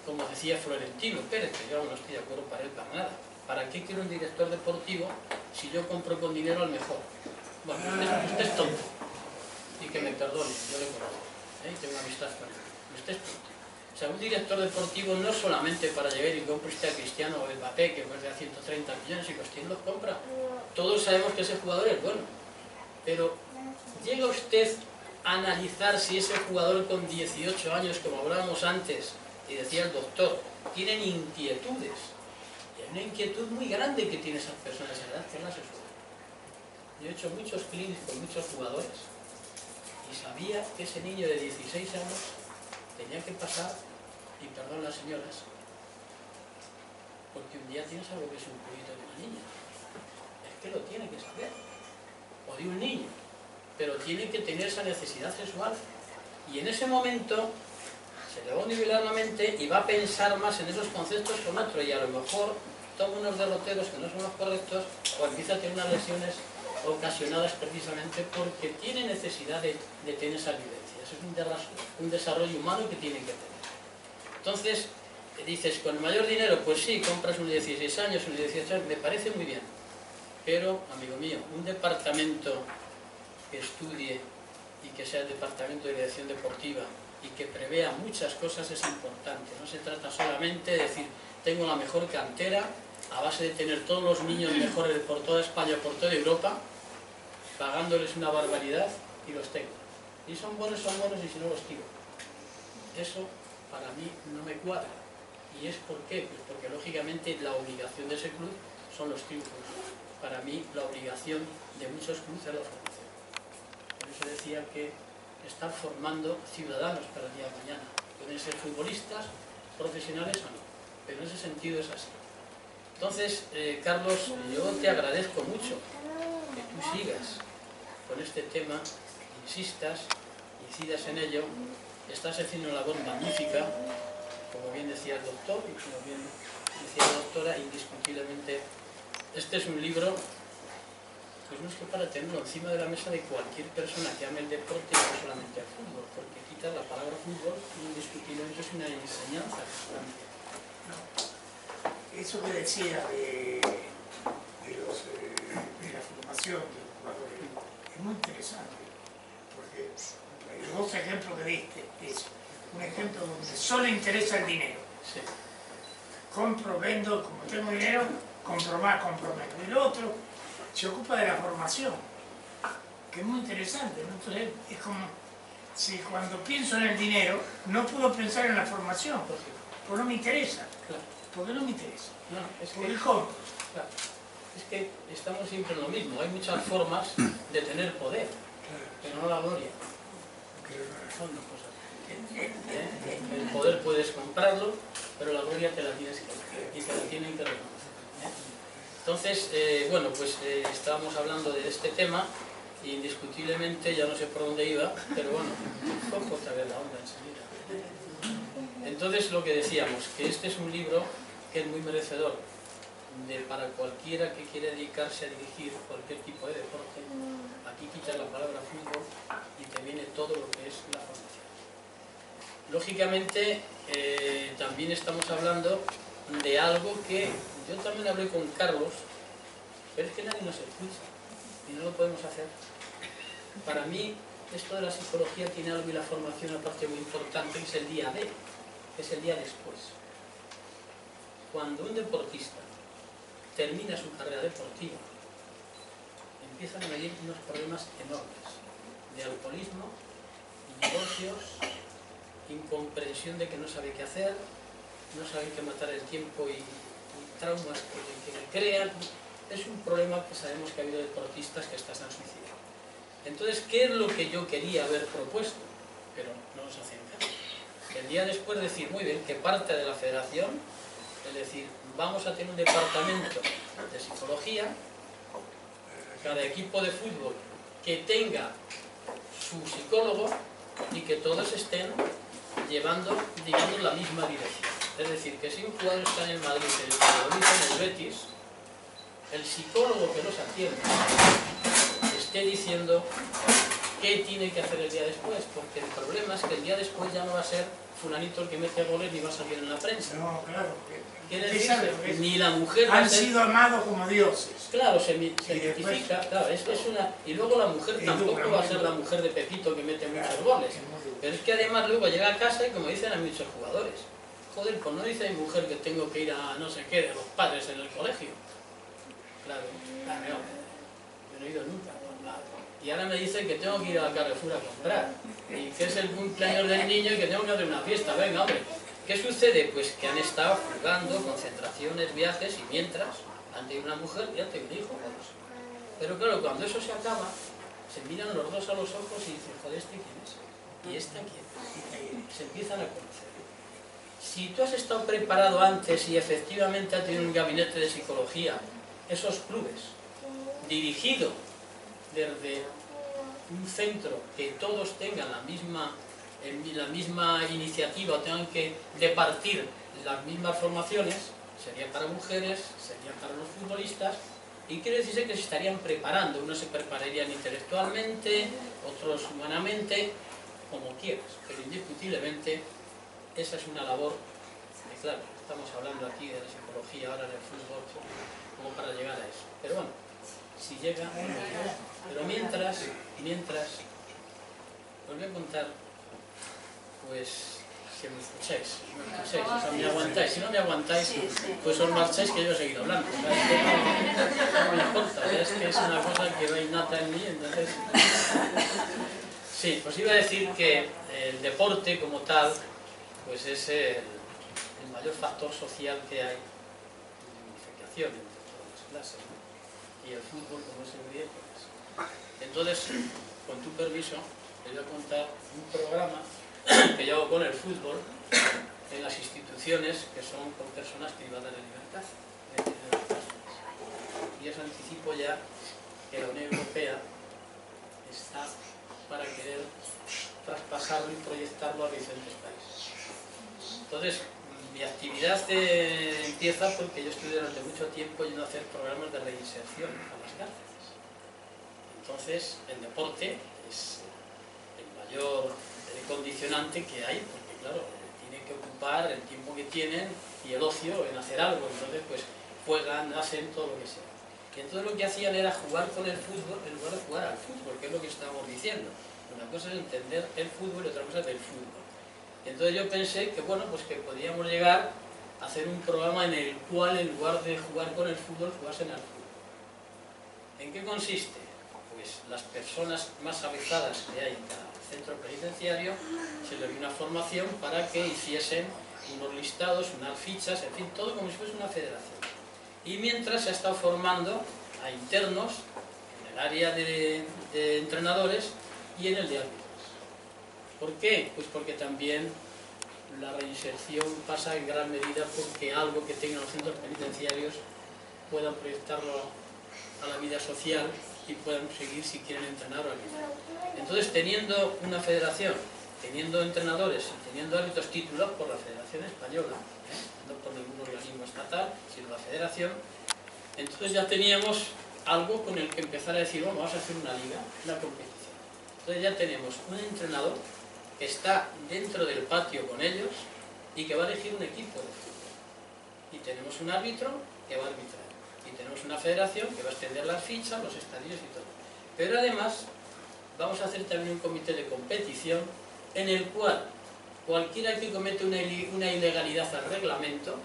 como decía Florentino Pérez, que yo no estoy de acuerdo para él para nada. ¿Para qué quiero un director deportivo si yo compro con dinero al mejor? Bueno, usted es tonto. Y que me perdone, yo le conozco, tengo amistad con él. Usted es tonto. O sea, un director deportivo no solamente para llegar y comprar usted a Cristiano o Mbappé, que cuesta 130 millones y quién los compra. Todos sabemos que ese jugador es bueno. Pero llega usted a analizar si ese jugador con 18 años, como hablábamos antes, y decía el doctor, tienen inquietudes. Y hay una inquietud muy grande que tienen esas personas en edad, que es la sexual. Yo he hecho muchos clinics con muchos jugadores y sabía que ese niño de 16 años tenía que pasar, y perdón las señoras, porque un día tienes algo que es un poquito de una niña. Es que lo tiene que saber. O de un niño. Pero tiene que tener esa necesidad sexual. Y en ese momento se le va a nivelar la mente y va a pensar más en esos conceptos con otro. Y a lo mejor toma unos derroteros que no son los correctos o empieza a tener unas lesiones ocasionadas precisamente porque tiene necesidad de tener esa vivencia. Eso es un desarrollo humano que tiene que tener. Entonces, dices, con mayor dinero, pues sí, compras un 16 años, un 18 años, me parece muy bien. Pero, amigo mío, un departamento que estudie y que sea el departamento de dirección deportiva y que prevea muchas cosas es importante. No se trata solamente de decir, tengo la mejor cantera, a base de tener todos los niños mejores por toda España, por toda Europa, pagándoles una barbaridad y los tengo. Y son buenos y si no los tiro. Eso para mí no me cuadra. ¿Y es por qué? Pues porque lógicamente la obligación de ese club son los triunfos. Para mí la obligación de muchos clubes es la formación. Por eso decía que estar formando ciudadanos para el día de mañana. Pueden ser futbolistas, profesionales o no. Pero en ese sentido es así. Entonces, Carlos, yo te agradezco mucho que tú sigas con este tema, insistas, incidas en ello. Estás haciendo una labor magnífica, como bien decía el doctor y como bien decía la doctora, indiscutiblemente. Este es un libro, pues no es que para tenerlo encima de la mesa de cualquier persona que ame el deporte y no solamente el fútbol, porque quitar la palabra fútbol indiscutiblemente es una enseñanza. No. Eso que decía de la formación de los jugadores es muy interesante, porque los dos ejemplos que diste es un ejemplo donde solo interesa el dinero. Sí. Compro, vendo, como tengo dinero, compro más, compro menos. Y el otro se ocupa de la formación, que es muy interesante, ¿no? Entonces es como si cuando pienso en el dinero no puedo pensar en la formación, porque no me interesa. Claro. Porque no me interesa. No, es Porque que, compro. claro, es que estamos siempre en lo mismo. Hay muchas formas de tener poder, pero no la gloria. Son dos cosas. El poder puedes comprarlo, pero la gloria te la tienes que y te la tienen que reconocer. Entonces, bueno, pues estábamos hablando de este tema, e indiscutiblemente ya no sé por dónde iba, pero bueno, cojo otra vez la onda enseguida. Entonces, lo que decíamos, que este es un libro que es muy merecedor para cualquiera que quiera dedicarse a dirigir cualquier tipo de deporte. Aquí quitas la palabra fútbol y te viene todo lo que es la formación. Lógicamente, también estamos hablando de algo que yo también hablé con Carlos, pero es que nadie nos escucha y no lo podemos hacer. Para mí, esto de la psicología tiene algo y la formación una parte muy importante, que es el día D, que es el día después. Cuando un deportista termina su carrera deportiva, empiezan a venir unos problemas enormes de alcoholismo, divorcios, incomprensión de que no sabe qué hacer, no saben qué matar el tiempo y traumas que le crean. Es un problema que sabemos que ha habido deportistas que hasta se han suicidado. Entonces, ¿qué es lo que yo quería haber propuesto? Pero no nos hacen caso. El día después decir, muy bien, que parte de la federación, es decir, vamos a tener un departamento de psicología, cada equipo de fútbol que tenga su psicólogo y que todos estén llevando, digamos, la misma dirección. Es decir, que si un jugador está en el Madrid y el futbolista en el Betis, el psicólogo que los atiende esté diciendo qué tiene que hacer el día después, porque el problema es que el día después ya no va a ser fulanito el que mete goles ni va a salir en la prensa. No, claro. Quiere decir que ni la mujer va a Han ser... sido amados como dioses. Claro, se después- identifica, claro, es una... Y luego la mujer tampoco va a ser la mujer de Pepito que mete muchos goles. Pero es que además luego llega a casa y como dicen a muchos jugadores, joder, pues no dice mi mujer que tengo que ir a no sé qué de los padres en el colegio. Claro, claro, yo no he ido nunca. Y ahora me dicen que tengo que ir al Carrefour a comprar. Y que es el cumpleaños del niño y que tengo que hacer una fiesta. Venga, hombre. ¿Qué sucede? Pues que han estado jugando, concentraciones, viajes, y mientras han tenido una mujer y han tenido un hijo. Pero claro, cuando eso se acaba, se miran los dos a los ojos y dicen, joder, ¿este quién es? ¿Y esta quién? Se empiezan a conocer. Si tú has estado preparado antes y efectivamente has tenido un gabinete de psicología, esos clubes, dirigido desde un centro que todos tengan la misma iniciativa o tengan que departir las mismas formaciones, sería para mujeres, sería para los futbolistas, y quiere decirse que se estarían preparando. Unos se prepararían intelectualmente, otros humanamente, como quieras, pero indiscutiblemente esa es una labor que, claro, estamos hablando aquí de la psicología, ahora del fútbol, como para llegar a eso. Pero bueno, si llega, pero mientras, os voy a contar, pues, que me escucháis, o sea, me aguantáis. Si no me aguantáis, pues os marcháis que yo he seguido hablando. O sea, es que no me importa, es que es una cosa que va innata en mí, entonces... Sí, pues iba a decir que el deporte como tal, pues es el mayor factor social que hay de unificación entre todas las clases, ¿no? Y el fútbol, como es el griego, pues. Entonces, con tu permiso, les voy a contar un programa que yo hago con el fútbol en las instituciones que son con personas privadas de libertad. Y os anticipo ya que la Unión Europea está para querer traspasarlo y proyectarlo a diferentes países. Entonces, mi actividad empieza porque yo estuve durante mucho tiempo yendo a hacer programas de reinserción a las cárceles. Entonces, el deporte es el mayor condicionante que hay, porque claro, tienen que ocupar el tiempo que tienen y el ocio en hacer algo. Entonces, pues juegan, hacen todo lo que sea. Y entonces lo que hacían era jugar con el fútbol en lugar de jugar al fútbol, que es lo que estábamos diciendo. Una cosa es entender el fútbol y otra cosa es el fútbol. Y entonces yo pensé que, bueno, pues que podíamos llegar a hacer un programa en el cual, en lugar de jugar con el fútbol, jugasen al fútbol. ¿En qué consiste? Pues las personas más avisadas que hay en cada centro penitenciario se les dio una formación para que hiciesen unos listados, unas fichas, en fin, todo como si fuese una federación. Y mientras se ha estado formando a internos en el área de entrenadores y en el de árbitros. ¿Por qué? Pues porque también la reinserción pasa en gran medida porque algo que tengan los centros penitenciarios puedan proyectarlo a la vida social y puedan seguir si quieren entrenar o arbitrar. Entonces, teniendo una federación, teniendo entrenadores y teniendo árbitros titulados por la Federación Española, no por ningún organismo estatal, sino la federación, entonces ya teníamos algo con el que empezar a decir, bueno, vamos a hacer una liga, una competición. Entonces ya tenemos un entrenador que está dentro del patio con ellos y que va a elegir un equipo de fútbol. Y tenemos un árbitro que va a arbitrar. Y tenemos una federación que va a extender las fichas, los estadios y todo. Pero además vamos a hacer también un comité de competición en el cual cualquiera que comete una ilegalidad al reglamento,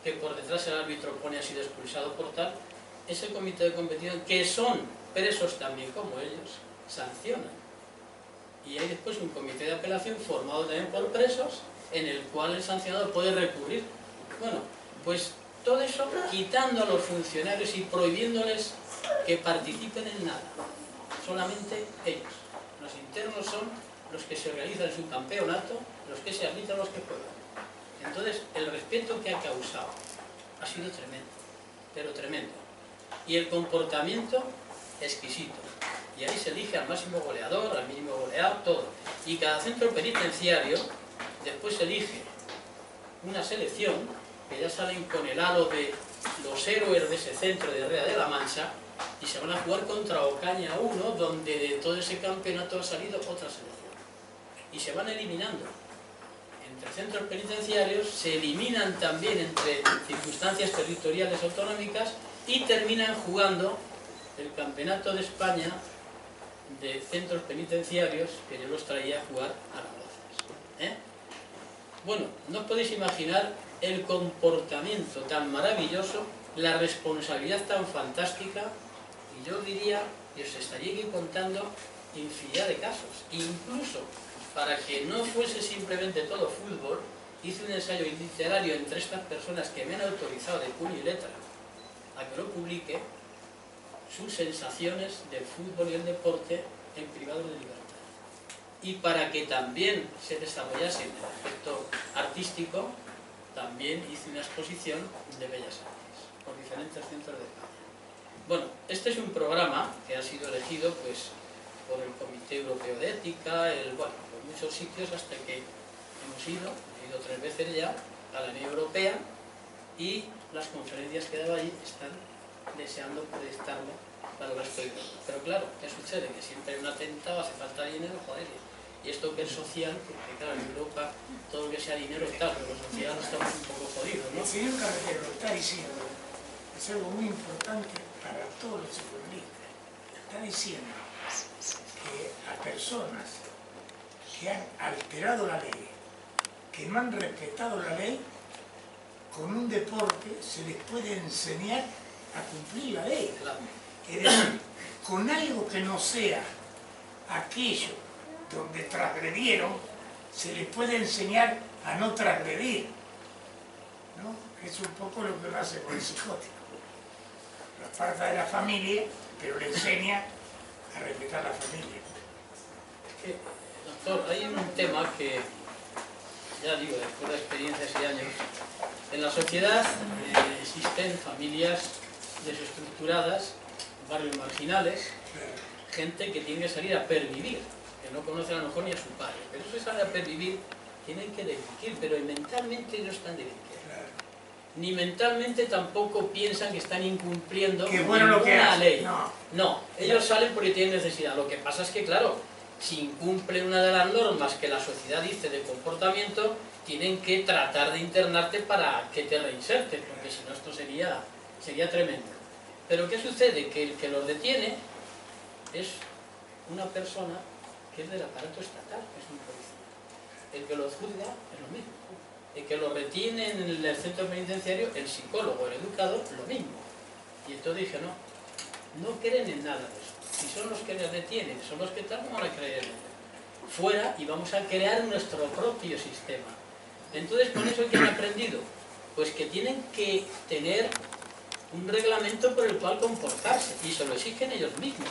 que por detrás el árbitro pone ha sido expulsado por tal, ese comité de competición, que son presos también como ellos, sancionan. Y hay después un comité de apelación formado también por presos, en el cual el sancionado puede recurrir. Bueno, pues todo eso quitando a los funcionarios y prohibiéndoles que participen en nada. Solamente ellos. Los internos son los que se organizan su campeonato, los que se arbitran, los que juegan. Entonces, el respeto que ha causado ha sido tremendo, pero tremendo. Y el comportamiento exquisito. Y ahí se elige al máximo goleador, al mínimo goleado, todo. Y cada centro penitenciario después elige una selección que ya salen con el halo de los héroes de ese centro de Herrera de la Mancha y se van a jugar contra Ocaña 1, donde de todo ese campeonato ha salido otra selección. Y se van eliminando. Entre centros penitenciarios se eliminan también entre circunstancias territoriales autonómicas y terminan jugando el Campeonato de España de centros penitenciarios, que yo los traía a jugar a las voces. Bueno, no os podéis imaginar el comportamiento tan maravilloso, la responsabilidad tan fantástica, y yo diría que os estaría aquí contando infinidad de casos. Incluso, para que no fuese simplemente todo fútbol, hice un ensayo literario entre estas personas que me han autorizado de puño y letra a que lo publique, sus sensaciones del fútbol y el deporte en privado de libertad. Y para que también se desarrollase en el aspecto artístico, también hice una exposición de Bellas Artes por diferentes centros de España. Bueno, este es un programa que ha sido elegido pues, por el Comité Europeo de Ética, por muchos sitios, hasta que hemos ido 3 veces ya a la Unión Europea, y las conferencias que he dado allí están deseando proyectarlo para el resto de Europa. Pero claro, ¿qué sucede? Que siempre hay un atentado, hace falta dinero, joder, y esto que es social, porque claro, en Europa todo lo que sea dinero está, pero los sociales estamos un poco jodidos, ¿no? El señor Carretero está diciendo, es algo muy importante para todos los futbolistas, está diciendo que a personas que han alterado la ley, que no han respetado la ley, con un deporte se les puede enseñar a cumplir la ley. Es decir, con algo que no sea aquello donde transgredieron, se les puede enseñar a no transgredir, ¿no? Es un poco lo que hace con el psicótico. Lo aparta de la familia, pero le enseña a respetar a la familia. Doctor, hay un tema que, ya digo, después de experiencias y años, en la sociedad existen familias desestructuradas, barrios marginales, gente que tiene que salir a pervivir, que no conoce a lo mejor ni a su padre, pero eso sale a pervivir, tienen que delinquir, pero mentalmente no están delinquiendo. Ni mentalmente tampoco piensan que están incumpliendo ninguna ley. No, ellos salen porque tienen necesidad. Lo que pasa es que, claro, si incumplen una de las normas que la sociedad dice de comportamiento, tienen que tratar de internarte para que te reinsertes, porque si no esto sería tremendo. Pero ¿qué sucede? Que el que los detiene es una persona que es del aparato estatal, que es un policía. El que los juzga es lo mismo. El que los retiene en el centro penitenciario, el psicólogo, el educador, lo mismo. Y entonces dije, no creen en nada de eso. Si son los que les detienen, son los que tal, no van a creer en ello. Fuera, y vamos a crear nuestro propio sistema. Entonces, con eso, ¿qué han aprendido? Pues que tienen que tener un reglamento por el cual comportarse, y se lo exigen ellos mismos.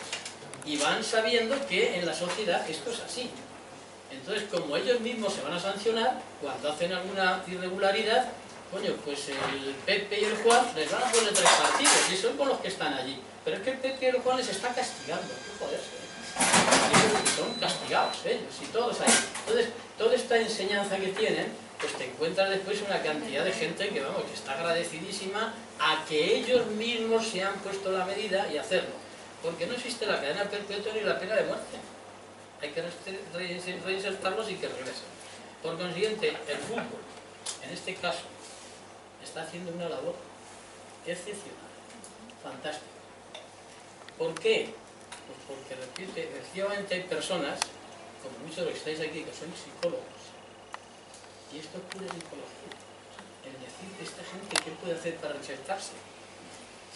Y van sabiendo que en la sociedad esto es así. Entonces, como ellos mismos se van a sancionar, cuando hacen alguna irregularidad, coño, pues el Pepe y el Juan les van a poner 3 partidos y son con los que están allí. Pero es que el Pepe y el Juan les está castigando, qué joderse. Y son castigados ellos y todos ahí. Entonces, toda esta enseñanza que tienen, pues te encuentras después una cantidad de gente que, vamos, que está agradecidísima a que ellos mismos se han puesto la medida y hacerlo. Porque no existe la cadena perpetua ni la pena de muerte. Hay que reinsertarlos y que regresen. Por consiguiente, el fútbol, en este caso, está haciendo una labor excepcional, fantástica. ¿Por qué? Pues porque efectivamente hay personas, como muchos de los que estáis aquí, que son psicólogos, y esto es pura psicología. El decir que esta gente, ¿qué puede hacer para reinsertarse?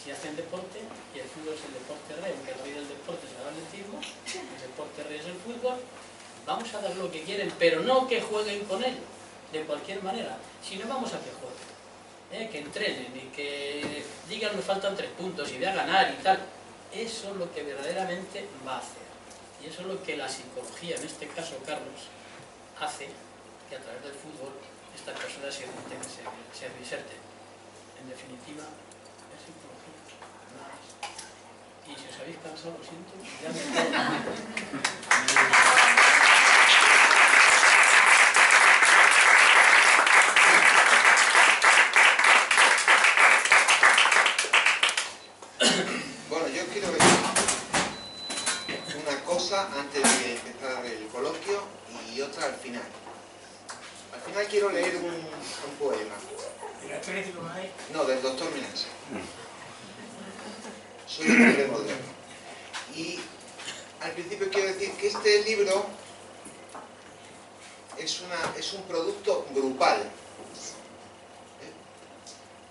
Si hacen deporte, y el fútbol es el deporte rey, aunque el rey del deporte es el atletismo, el deporte rey es el fútbol, vamos a dar lo que quieren, pero no que jueguen con ello, de cualquier manera, sino vamos a que jueguen, que entrenen y que digan nos faltan 3 puntos y voy a ganar y tal. Eso es lo que verdaderamente va a hacer. Y eso es lo que la psicología, en este caso Carlos, hace que a través del fútbol estas personas se reinserten. En definitiva, es psicología, nada más. Y si os habéis cansado, lo siento, ya me Bueno, yo quiero decir una cosa antes de empezar el coloquio y otra al final. Al final quiero leer un poema. ¿El Atlético de Madrid? No, del doctor Minasa. Soy un hombre moderno. Y al principio quiero decir que este libro es un producto grupal,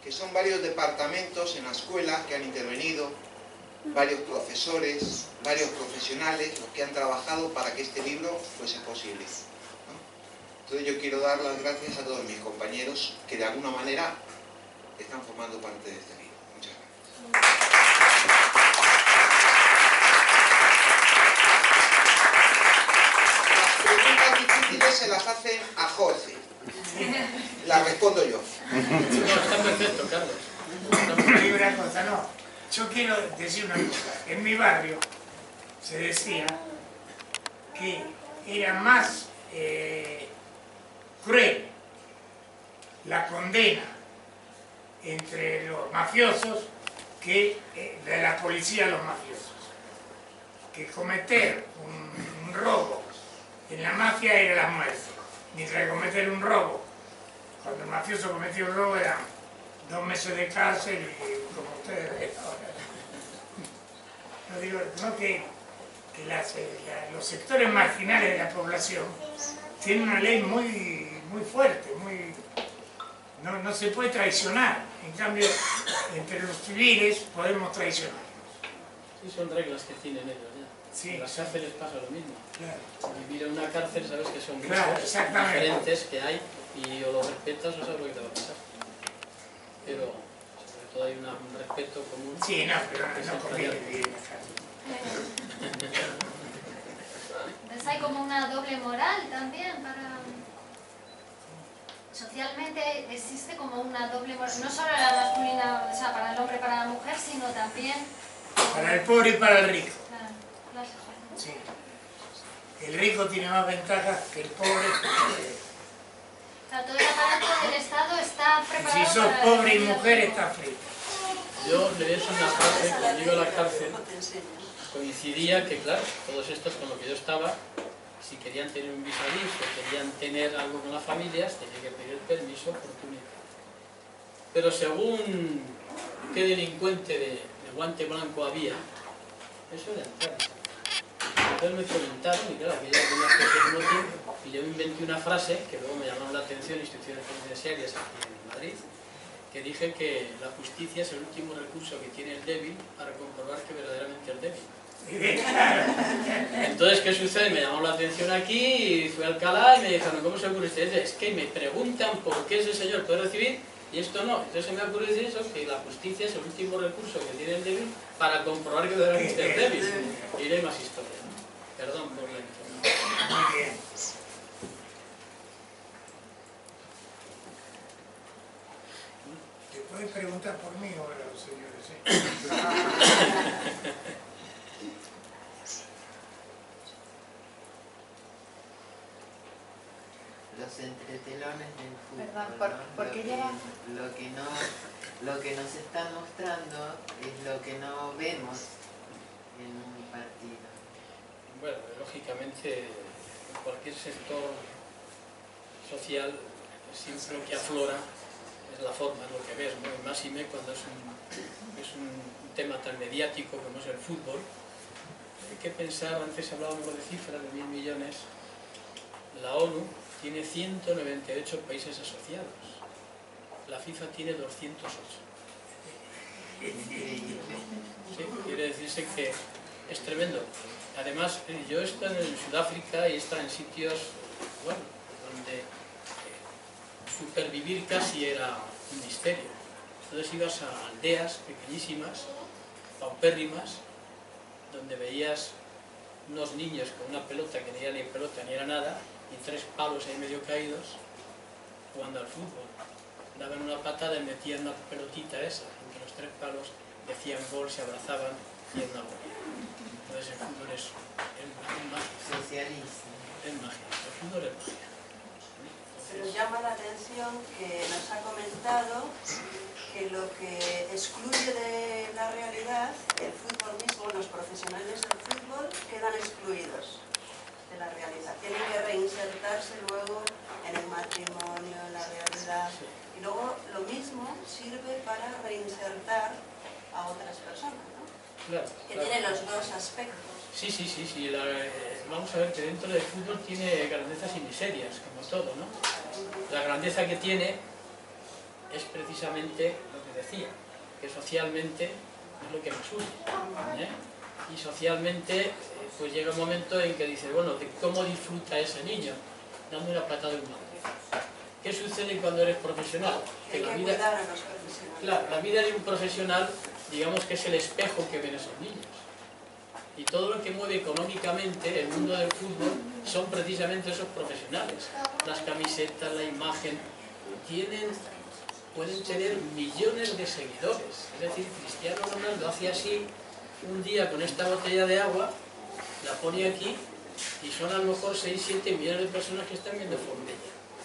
que son varios departamentos en la escuela que han intervenido, varios profesores, varios profesionales, los que han trabajado para que este libro fuese posible, ¿no? Entonces yo quiero dar las gracias a todos mis compañeros que de alguna manera están formando parte de este libro. Muchas gracias. Las preguntas difíciles se las hacen a Jorge. Las respondo yo. No, está perfecto, Carlos. Hay una cosa, no. Yo quiero decir una cosa. En mi barrio se decía que era más cruel la condena entre los mafiosos que de la policía a los mafiosos. Que cometer un robo en la mafia era la muerte, mientras que cometer un robo, cuando el mafioso cometió un robo, eran 2 meses de cárcel y como ustedes ven ahora. No digo, no que los sectores marginales de la población tienen una ley muy fuerte, no se puede traicionar. En cambio, entre los civiles podemos traicionar. Sí, son reglas que tienen ellos ya. Sí. En las cárceles pasa lo mismo. Claro. Vivir en una cárcel sabes que son Claro, grupos exactamente. diferentes que hay y o lo respetas o sabes lo que te va a pasar. Pero sobre todo hay un respeto común. Sí, no, pero no conviene vivir en la cárcel. Entonces hay como una doble moral también para... Socialmente existe como una doble moral, no solo la masculina, o sea, para el hombre, para la mujer, sino también... Para el pobre y para el rico. Claro, Sí. El rico tiene más ventajas que el pobre. o sea, todo el aparato del Estado está preparado Si sos para pobre y la mujer, vida. estás frito. Yo le he hecho una frase cuando iba a la cárcel. Coincidía que, claro, todos estos con lo que yo estaba, si querían tener un vis a vis o querían tener algo con las familias, tenían que pedir permiso por túnica. Pero según qué delincuente de guante blanco había, eso era entrar. Entonces me comentaron, y claro, aquella tenía que tiempo, y yo me inventé una frase que luego me llamaron la atención instituciones penitenciarias aquí en Madrid, que dije que la justicia es el último recurso que tiene el débil para comprobar que verdaderamente es débil. Entonces, ¿qué sucede? Me llamó la atención aquí y fui a Alcalá y me dijeron, ¿cómo se ocurre usted? Es que me preguntan por qué ese señor puede recibir y esto no. Entonces se me ocurre decir eso, que la justicia es el último recurso que tiene el débil para comprobar que verdaderamente es débil. Y diré más historias. Perdón por la información. Muy bien. Podéis preguntar por mí ahora, señores. Los entretelones del fútbol, Perdón, ¿no? ¿por qué lleva? Lo que nos están mostrando es lo que no vemos en un partido. Bueno, lógicamente, en cualquier sector social, siempre lo que aflora es la forma, es lo que ves, ¿no? Y más y me cuando es un tema tan mediático como es el fútbol. Hay que pensar, antes hablábamos de cifras de 1.000 millones, la ONU tiene 198 países asociados, la FIFA tiene 208. Sí, quiere decirse que es tremendo. Además, yo he estado en Sudáfrica y he estado en sitios, bueno, donde supervivir casi era un misterio. Entonces ibas a aldeas pequeñísimas, paupérrimas, donde veías unos niños con una pelota que no era ni pelota ni era nada, y 3 palos ahí medio caídos, jugando al fútbol. Daban una patada y metían una pelotita esa, entre los 3 palos, decían gol, se abrazaban y era una gol. Entonces el fútbol es magia. Socialista. Es magia, el fútbol es magia. Se nos llama la atención que nos ha comentado que lo que excluye de la realidad, el fútbol mismo, los profesionales del fútbol quedan excluidos de la realidad. Tienen que reinsertarse luego en el matrimonio, en la realidad. Y luego lo mismo sirve para reinsertar a otras personas, ¿no? Claro, Que claro. tiene los dos aspectos. Sí. Vamos a ver que dentro del fútbol tiene grandezas y miserias, como todo, ¿no? La grandeza que tiene es precisamente lo que decía, que socialmente es lo que nos une, ¿eh? Y socialmente pues llega un momento en que dice, bueno, ¿de cómo disfruta ese niño? Dando una patada de un madre. ¿Qué sucede cuando eres profesional? Que hay que cuidar a los profesionales. Claro, la vida de un profesional, digamos que es el espejo que ven esos niños. Y todo lo que mueve económicamente el mundo del fútbol son precisamente esos profesionales. Las camisetas, la imagen, pueden tener millones de seguidores. Es decir, Cristiano Ronaldo hace así un día con esta botella de agua, la pone aquí y son a lo mejor 6-7 millones de personas que están viendo Formella.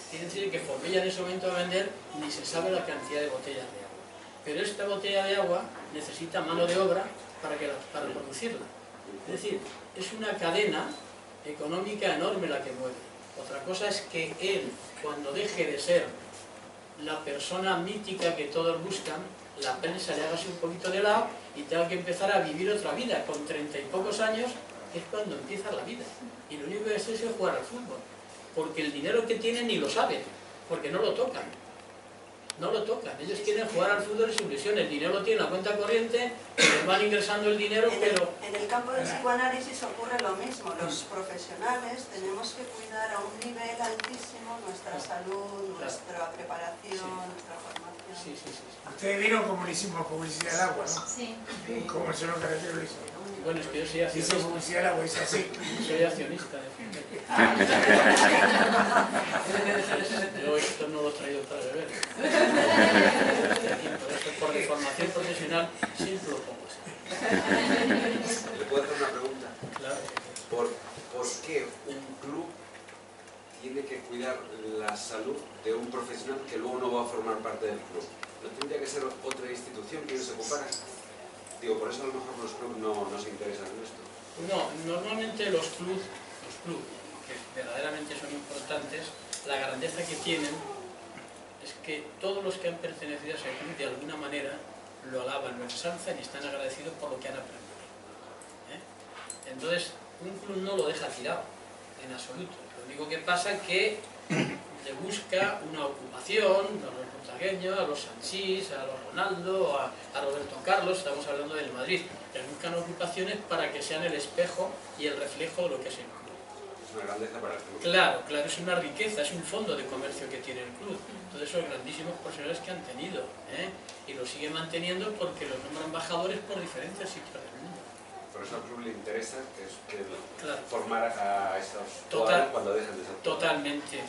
Quiere decir que Formella en ese momento va a vender ni se sabe la cantidad de botellas de agua. Pero esta botella de agua necesita mano de obra para producirla. Es decir, es una cadena económica enorme la que mueve. Otra cosa es que él, cuando deje de ser la persona mítica que todos buscan, la prensa le haga así un poquito de lado y tenga que empezar a vivir otra vida. Con 30 y pocos años es cuando empieza la vida. Y lo único que es jugar al fútbol. Porque el dinero que tienen ni lo saben, porque no lo tocan. No lo tocan. Ellos quieren jugar al fútbol y su ilusión. El dinero lo tienen en la cuenta corriente, les van ingresando el dinero, pero... En el campo del psicoanálisis ocurre lo mismo. Los profesionales tenemos que cuidar a un nivel altísimo nuestra salud, nuestra preparación, nuestra formación. Sí. Ustedes vieron cómo le hicimos publicidad al agua, ¿no? Sí. Cómo el señor Carretero lo hizo. Bueno, es que yo soy Hizo accionista. publicidad al agua, es así. Soy accionista de Fintech. Yo esto no lo he traído para beber. Y por eso, por deformación profesional, siempre lo pongo así. ¿Le puedo hacer una pregunta? Claro. ¿Por qué un club tiene que cuidar la salud de un profesional que luego no va a formar parte del club? ¿No tendría que ser otra institución que se ocupara? Digo, por eso a lo mejor los clubes no se interesan en esto. No, normalmente los clubes, que verdaderamente son importantes, la grandeza que tienen es que todos los que han pertenecido a ese club de alguna manera lo alaban, lo ensalzan y están agradecidos por lo que han aprendido. Entonces, un club no lo deja tirado, en absoluto. Lo único que pasa es que le busca una ocupación, a los montagueños, a los Sanchís, a los Ronaldo, a Roberto Carlos, estamos hablando del Madrid. Les buscan ocupaciones para que sean el espejo y el reflejo de lo que es el club. Es una grandeza para el club. Claro, es una riqueza, es un fondo de comercio que tiene el club. Todos esos grandísimos profesionales que han tenido, y lo siguen manteniendo porque los nombran embajadores por diferentes sitios del mundo. Por eso al club le interesa que Claro. formar a esos Total. jugadores cuando dejen de ser Totalmente.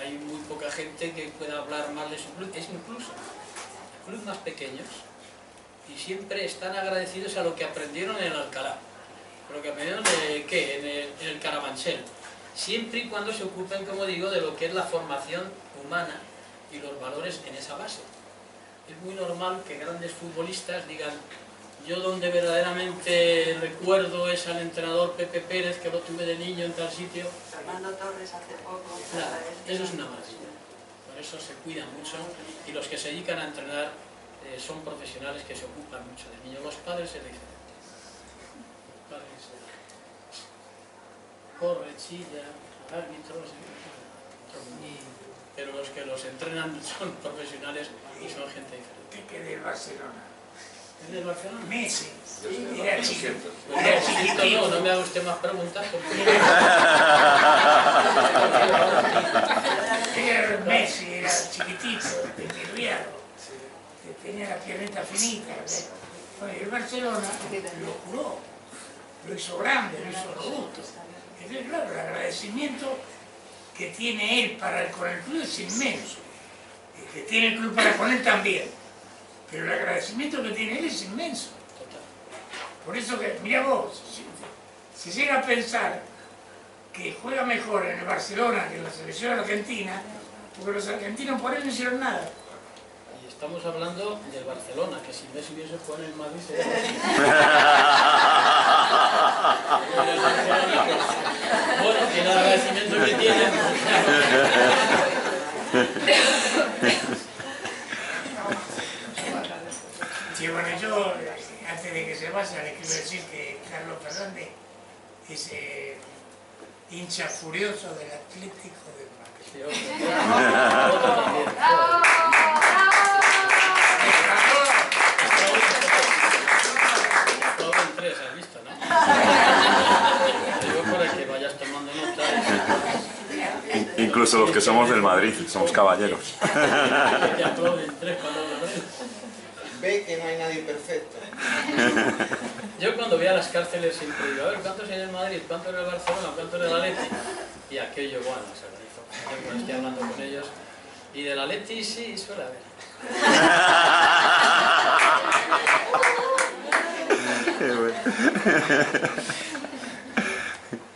Hay muy poca gente que pueda hablar mal de su club. Es incluso, clubes más pequeños y siempre están agradecidos a lo que aprendieron en el Alcalá, lo que aprendieron en el Carabanchel, siempre y cuando se ocupen, como digo, de lo que es la formación humana y los valores en esa base. Es muy normal que grandes futbolistas digan: yo donde verdaderamente recuerdo es al entrenador Pepe Pérez, que lo tuve de niño en tal sitio. Fernando Torres hace poco. Claro, eso es una maravilla. Por eso se cuidan mucho y los que se dedican a entrenar son profesionales que se ocupan mucho de niños. Los padres es diferente. Los padres corre, chilla, árbitros, pero los que los entrenan son profesionales y son gente diferente. ¿Qué del Barcelona? ¿Es del Barcelona? Messi. Era chiquito. Era chiquitito. No me haga usted más preguntas. Era Messi, era chiquitito, desvirriado, que tenía la piernita finita. Bueno, y el Barcelona lo curó, lo hizo grande, lo hizo robusto. Entonces, claro, el agradecimiento que tiene él con el club es inmenso. Y que tiene el club para con él también. Pero el agradecimiento que tiene él es inmenso. Por eso que, mira vos, si llega a pensar que juega mejor en el Barcelona que en la selección argentina, porque los argentinos por él no hicieron nada. Y estamos hablando del Barcelona, que si Messi hubiese jugado en el Madrid sería... Bueno, y el agradecimiento que tiene... Sí, bueno, yo, antes de que se vaya, les quiero decir que Carlos Fernández es hincha furioso del Atlético de Madrid. Sí, otro también. ¡Bravo! Todo en tres, has visto, ¿no? Digo para que vayas tomando nota. Incluso los que somos del Madrid, somos caballeros. Te aplauden tres cuando lo ves. Ve que no hay nadie perfecto. Yo cuando voy a las cárceles siempre digo: a ver, ¿cuántos hay en Madrid? ¿Cuántos en el Barcelona? ¿Cuántos en el Atleti? Y aquello, bueno, se organizó. Yo cuando estoy hablando con ellos. Y del Atleti sí, suele haber.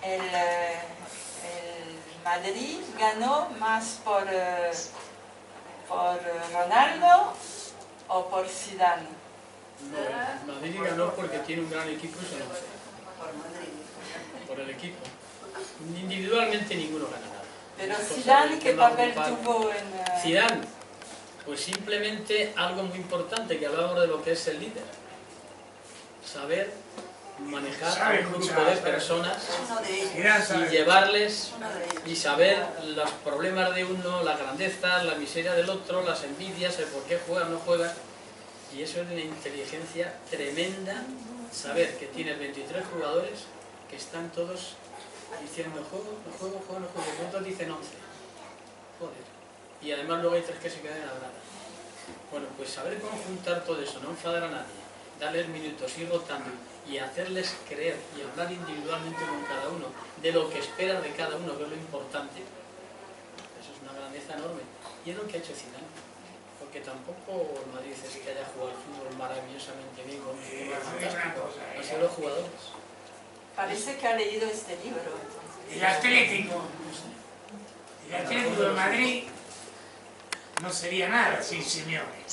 El Madrid ganó más por Ronaldo o por Zidane. No, Madrid ganó porque tiene un gran equipo y se lo hace. Por el equipo. Individualmente ninguno gana nada. Pero Zidane, ¿qué papel tuvo en...? Zidane, pues simplemente algo muy importante, que hablábamos de lo que es el líder. Saber manejar un grupo de personas y llevarles y saber los problemas de uno, la grandeza, la miseria del otro, las envidias, el por qué juega o no juega. Y eso es de una inteligencia tremenda, saber que tienes 23 jugadores que están todos diciendo juego, no juego, juego, no juego, y otros dicen 11. Joder. Y además luego hay 3 que se quedan en la grada. Bueno, pues saber cómo juntar todo eso, no enfadar a nadie, darles minutos, ir rotando y hacerles creer y hablar individualmente con cada uno de lo que esperan de cada uno, que es lo importante. Eso es una grandeza enorme. Y es lo que ha hecho Zidane. Porque tampoco el Madrid es que haya jugado al fútbol maravillosamente bien con han sido los jugadores. Parece que ha leído este libro. El Atlético de Madrid no sería nada sin Simeone.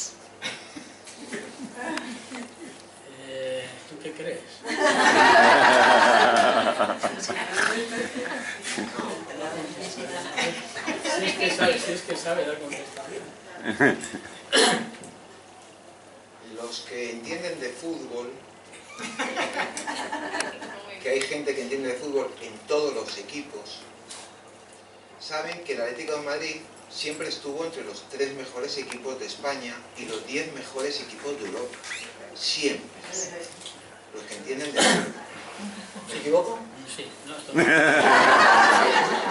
¿Tú qué crees? Si es que sabe la contestación. Los que entienden de fútbol, que hay gente que entiende de fútbol en todos los equipos, saben que el Atlético de Madrid siempre estuvo entre los 3 mejores equipos de España y los 10 mejores equipos de Europa. Siempre. Los que entienden de fútbol. ¿Me equivoco? Sí, no, esto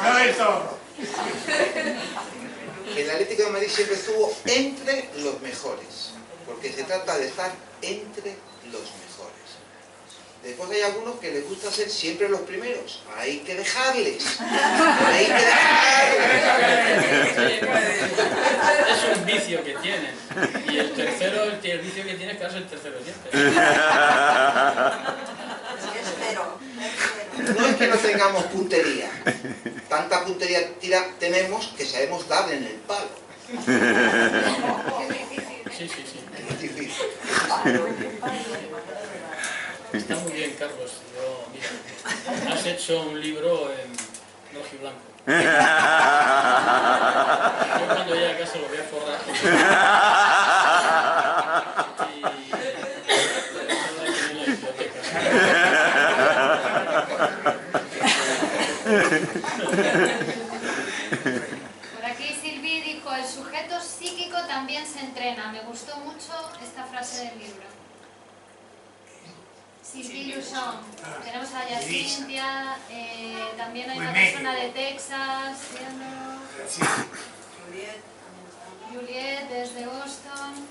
No del todo. El Atlético de Madrid siempre estuvo entre los mejores, porque se trata de estar entre los mejores. Después hay algunos que les gusta ser siempre los primeros. Hay que dejarles. Hay que dejarles. Es un vicio que tienen. Y el tercero, el vicio que tiene es quedarse el tercero siempre. No es que no tengamos puntería. Tanta puntería tenemos que sabemos darle en el palo. Sí, sí, sí. Es difícil. Está muy bien, Carlos. Mira, has hecho un libro en rojo y blanco. Yo cuando llegue a casa lo voy a forrar. Y lo voy a tener en la biblioteca. Por aquí Silvi dijo, el sujeto psíquico también se entrena. Me gustó mucho esta frase del libro. Silvi Luchon. Tenemos a Yacintia, también hay una persona de Texas, Juliet desde Boston,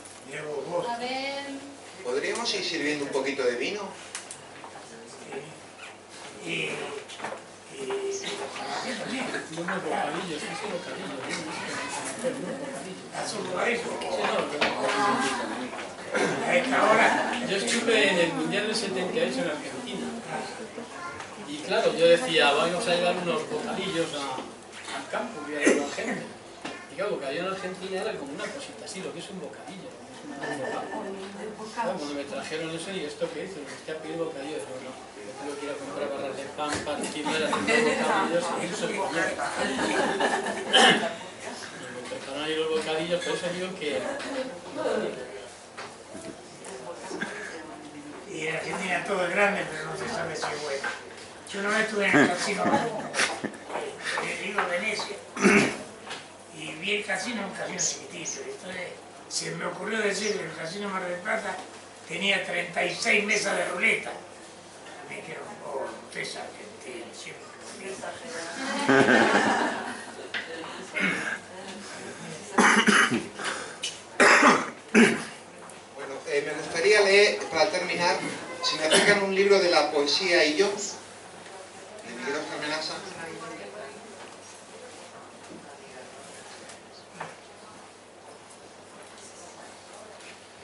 Abel. ¿Podríamos ir sirviendo un poquito de vino? Unos bocadillos, ¿qué son bocadillos? Yo estuve en el Mundial del 78 en Argentina. Y claro, yo decía, vamos a llevar unos bocadillos al campo, voy a llevar a la gente. Y claro, bocadillo en Argentina era como una cosita así, lo que es un bocadillo. Claro, cuando me trajeron eso, y ¿esto qué hizo? ¿Usted ha pedido bocadillos? No, no. Yo tengo que ir a comprar barras de pan, partirme, hacer bocadillos y eso es comer. Y me empezaron a ir los bocadillos, por eso digo que... Y en Argentina todo es grande, pero no se sabe si es bueno. Yo una vez estuve en el casino, digo Venecia, y vi el casino, un casino chiquitito. Entonces se me ocurrió decir que el casino Mar del Plata tenía 36 mesas de ruleta. Me dijeron, oh, usted es argentino, siempre Bueno, me gustaría leer, para terminar, si me acercan un libro de la poesía y yo, de Miguel Oscar Menaza.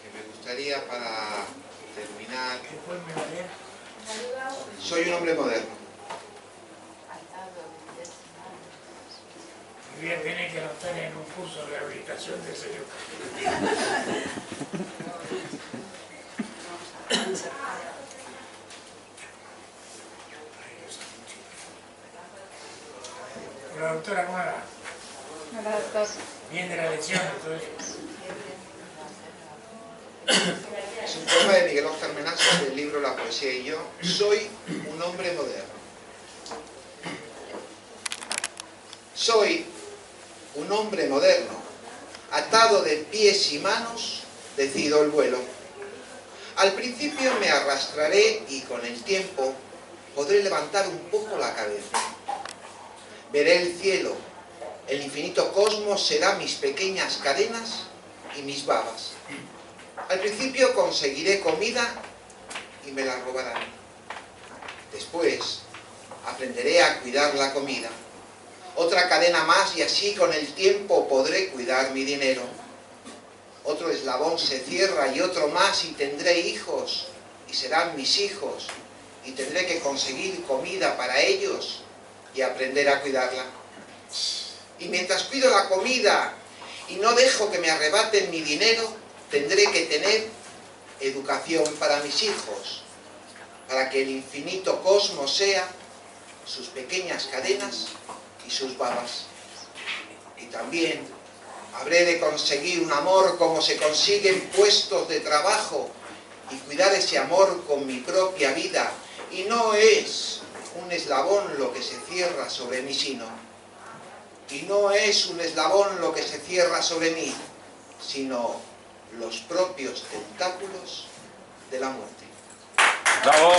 Que me gustaría para terminar. Soy un hombre moderno. Voy a tener que anotar en un curso de rehabilitación de señor. La doctora, ¿cómo va? Hola, doctor. Bien de la lección, entonces. Es un poema de Miguel Oscar Menaza del libro La poesía y yo. Soy un hombre moderno. Soy un hombre moderno, atado de pies y manos, decido el vuelo. Al principio me arrastraré y con el tiempo podré levantar un poco la cabeza. Veré el cielo, el infinito cosmos será mis pequeñas cadenas y mis babas. Al principio conseguiré comida y me la robarán. Después aprenderé a cuidar la comida. Otra cadena más y así con el tiempo podré cuidar mi dinero. Otro eslabón se cierra y otro más y tendré hijos y serán mis hijos y tendré que conseguir comida para ellos y aprender a cuidarla. Y mientras cuido la comida y no dejo que me arrebaten mi dinero, tendré que tener educación para mis hijos, para que el infinito cosmos sea sus pequeñas cadenas y sus babas. Y también habré de conseguir un amor como se consiguen puestos de trabajo y cuidar ese amor con mi propia vida. Y no es un eslabón lo que se cierra sobre mi sino. Y no es un eslabón lo que se cierra sobre mí, sino los propios tentáculos de la muerte. ¡Bravo!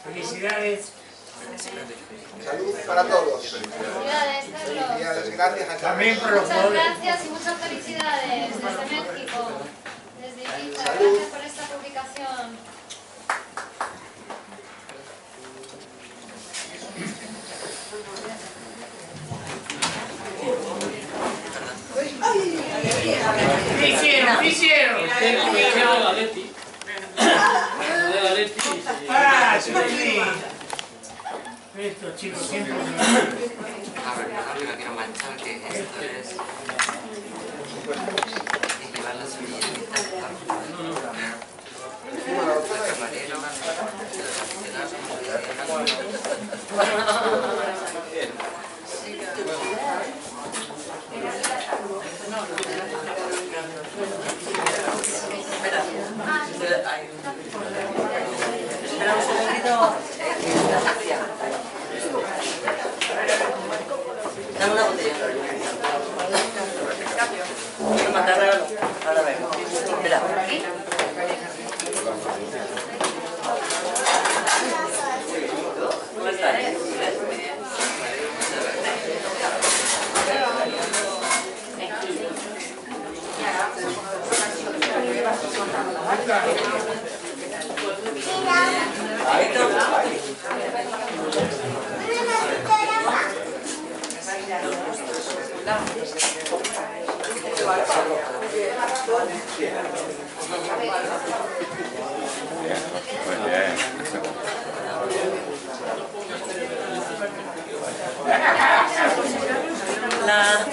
Felicidades. Felicidades, Carlos. Felicidades, gracias a También por los Muchas jugadores. gracias y muchas felicidades desde México, desde Ibiza. Salud. Gracias por esta publicación. ¿Qué hicieron? ¿Qué hicieron? de la Leti. De la Leti. ¡Ah, sí! Estos chicos siempre... No quiero manchar que esto es llevar las billetitas al camarero, Espera un segundito. Dame una botella. Quiero mandar regalo. Ahora vengo. Espera. ¿Cómo estás? Muy bien.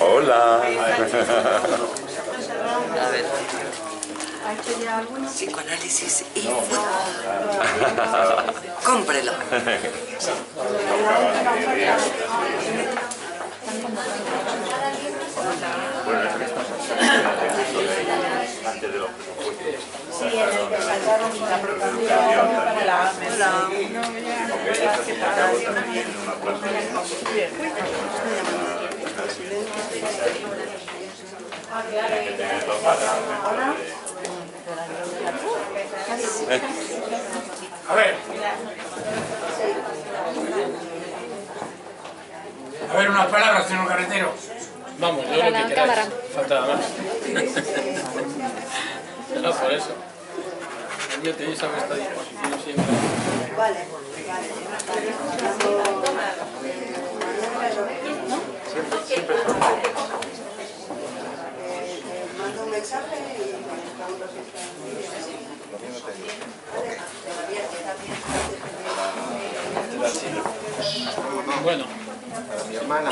Hola. a ver. Psicoanálisis y fútbol. Cómprelo. Bueno, eso que estás antes de los presupuestos. Sí, en el que sacaron la proposición para la mesa. Porque esa sí me acabo también en una plaza. A ver. A ver, unas palabras, señor carretero. Vamos, yo lo que queráis. Faltaba más. No, por eso. Yo tenéis a vuestra disposición siempre. Vale, mando un mensaje y pregunto si está Bueno. Mi hermana.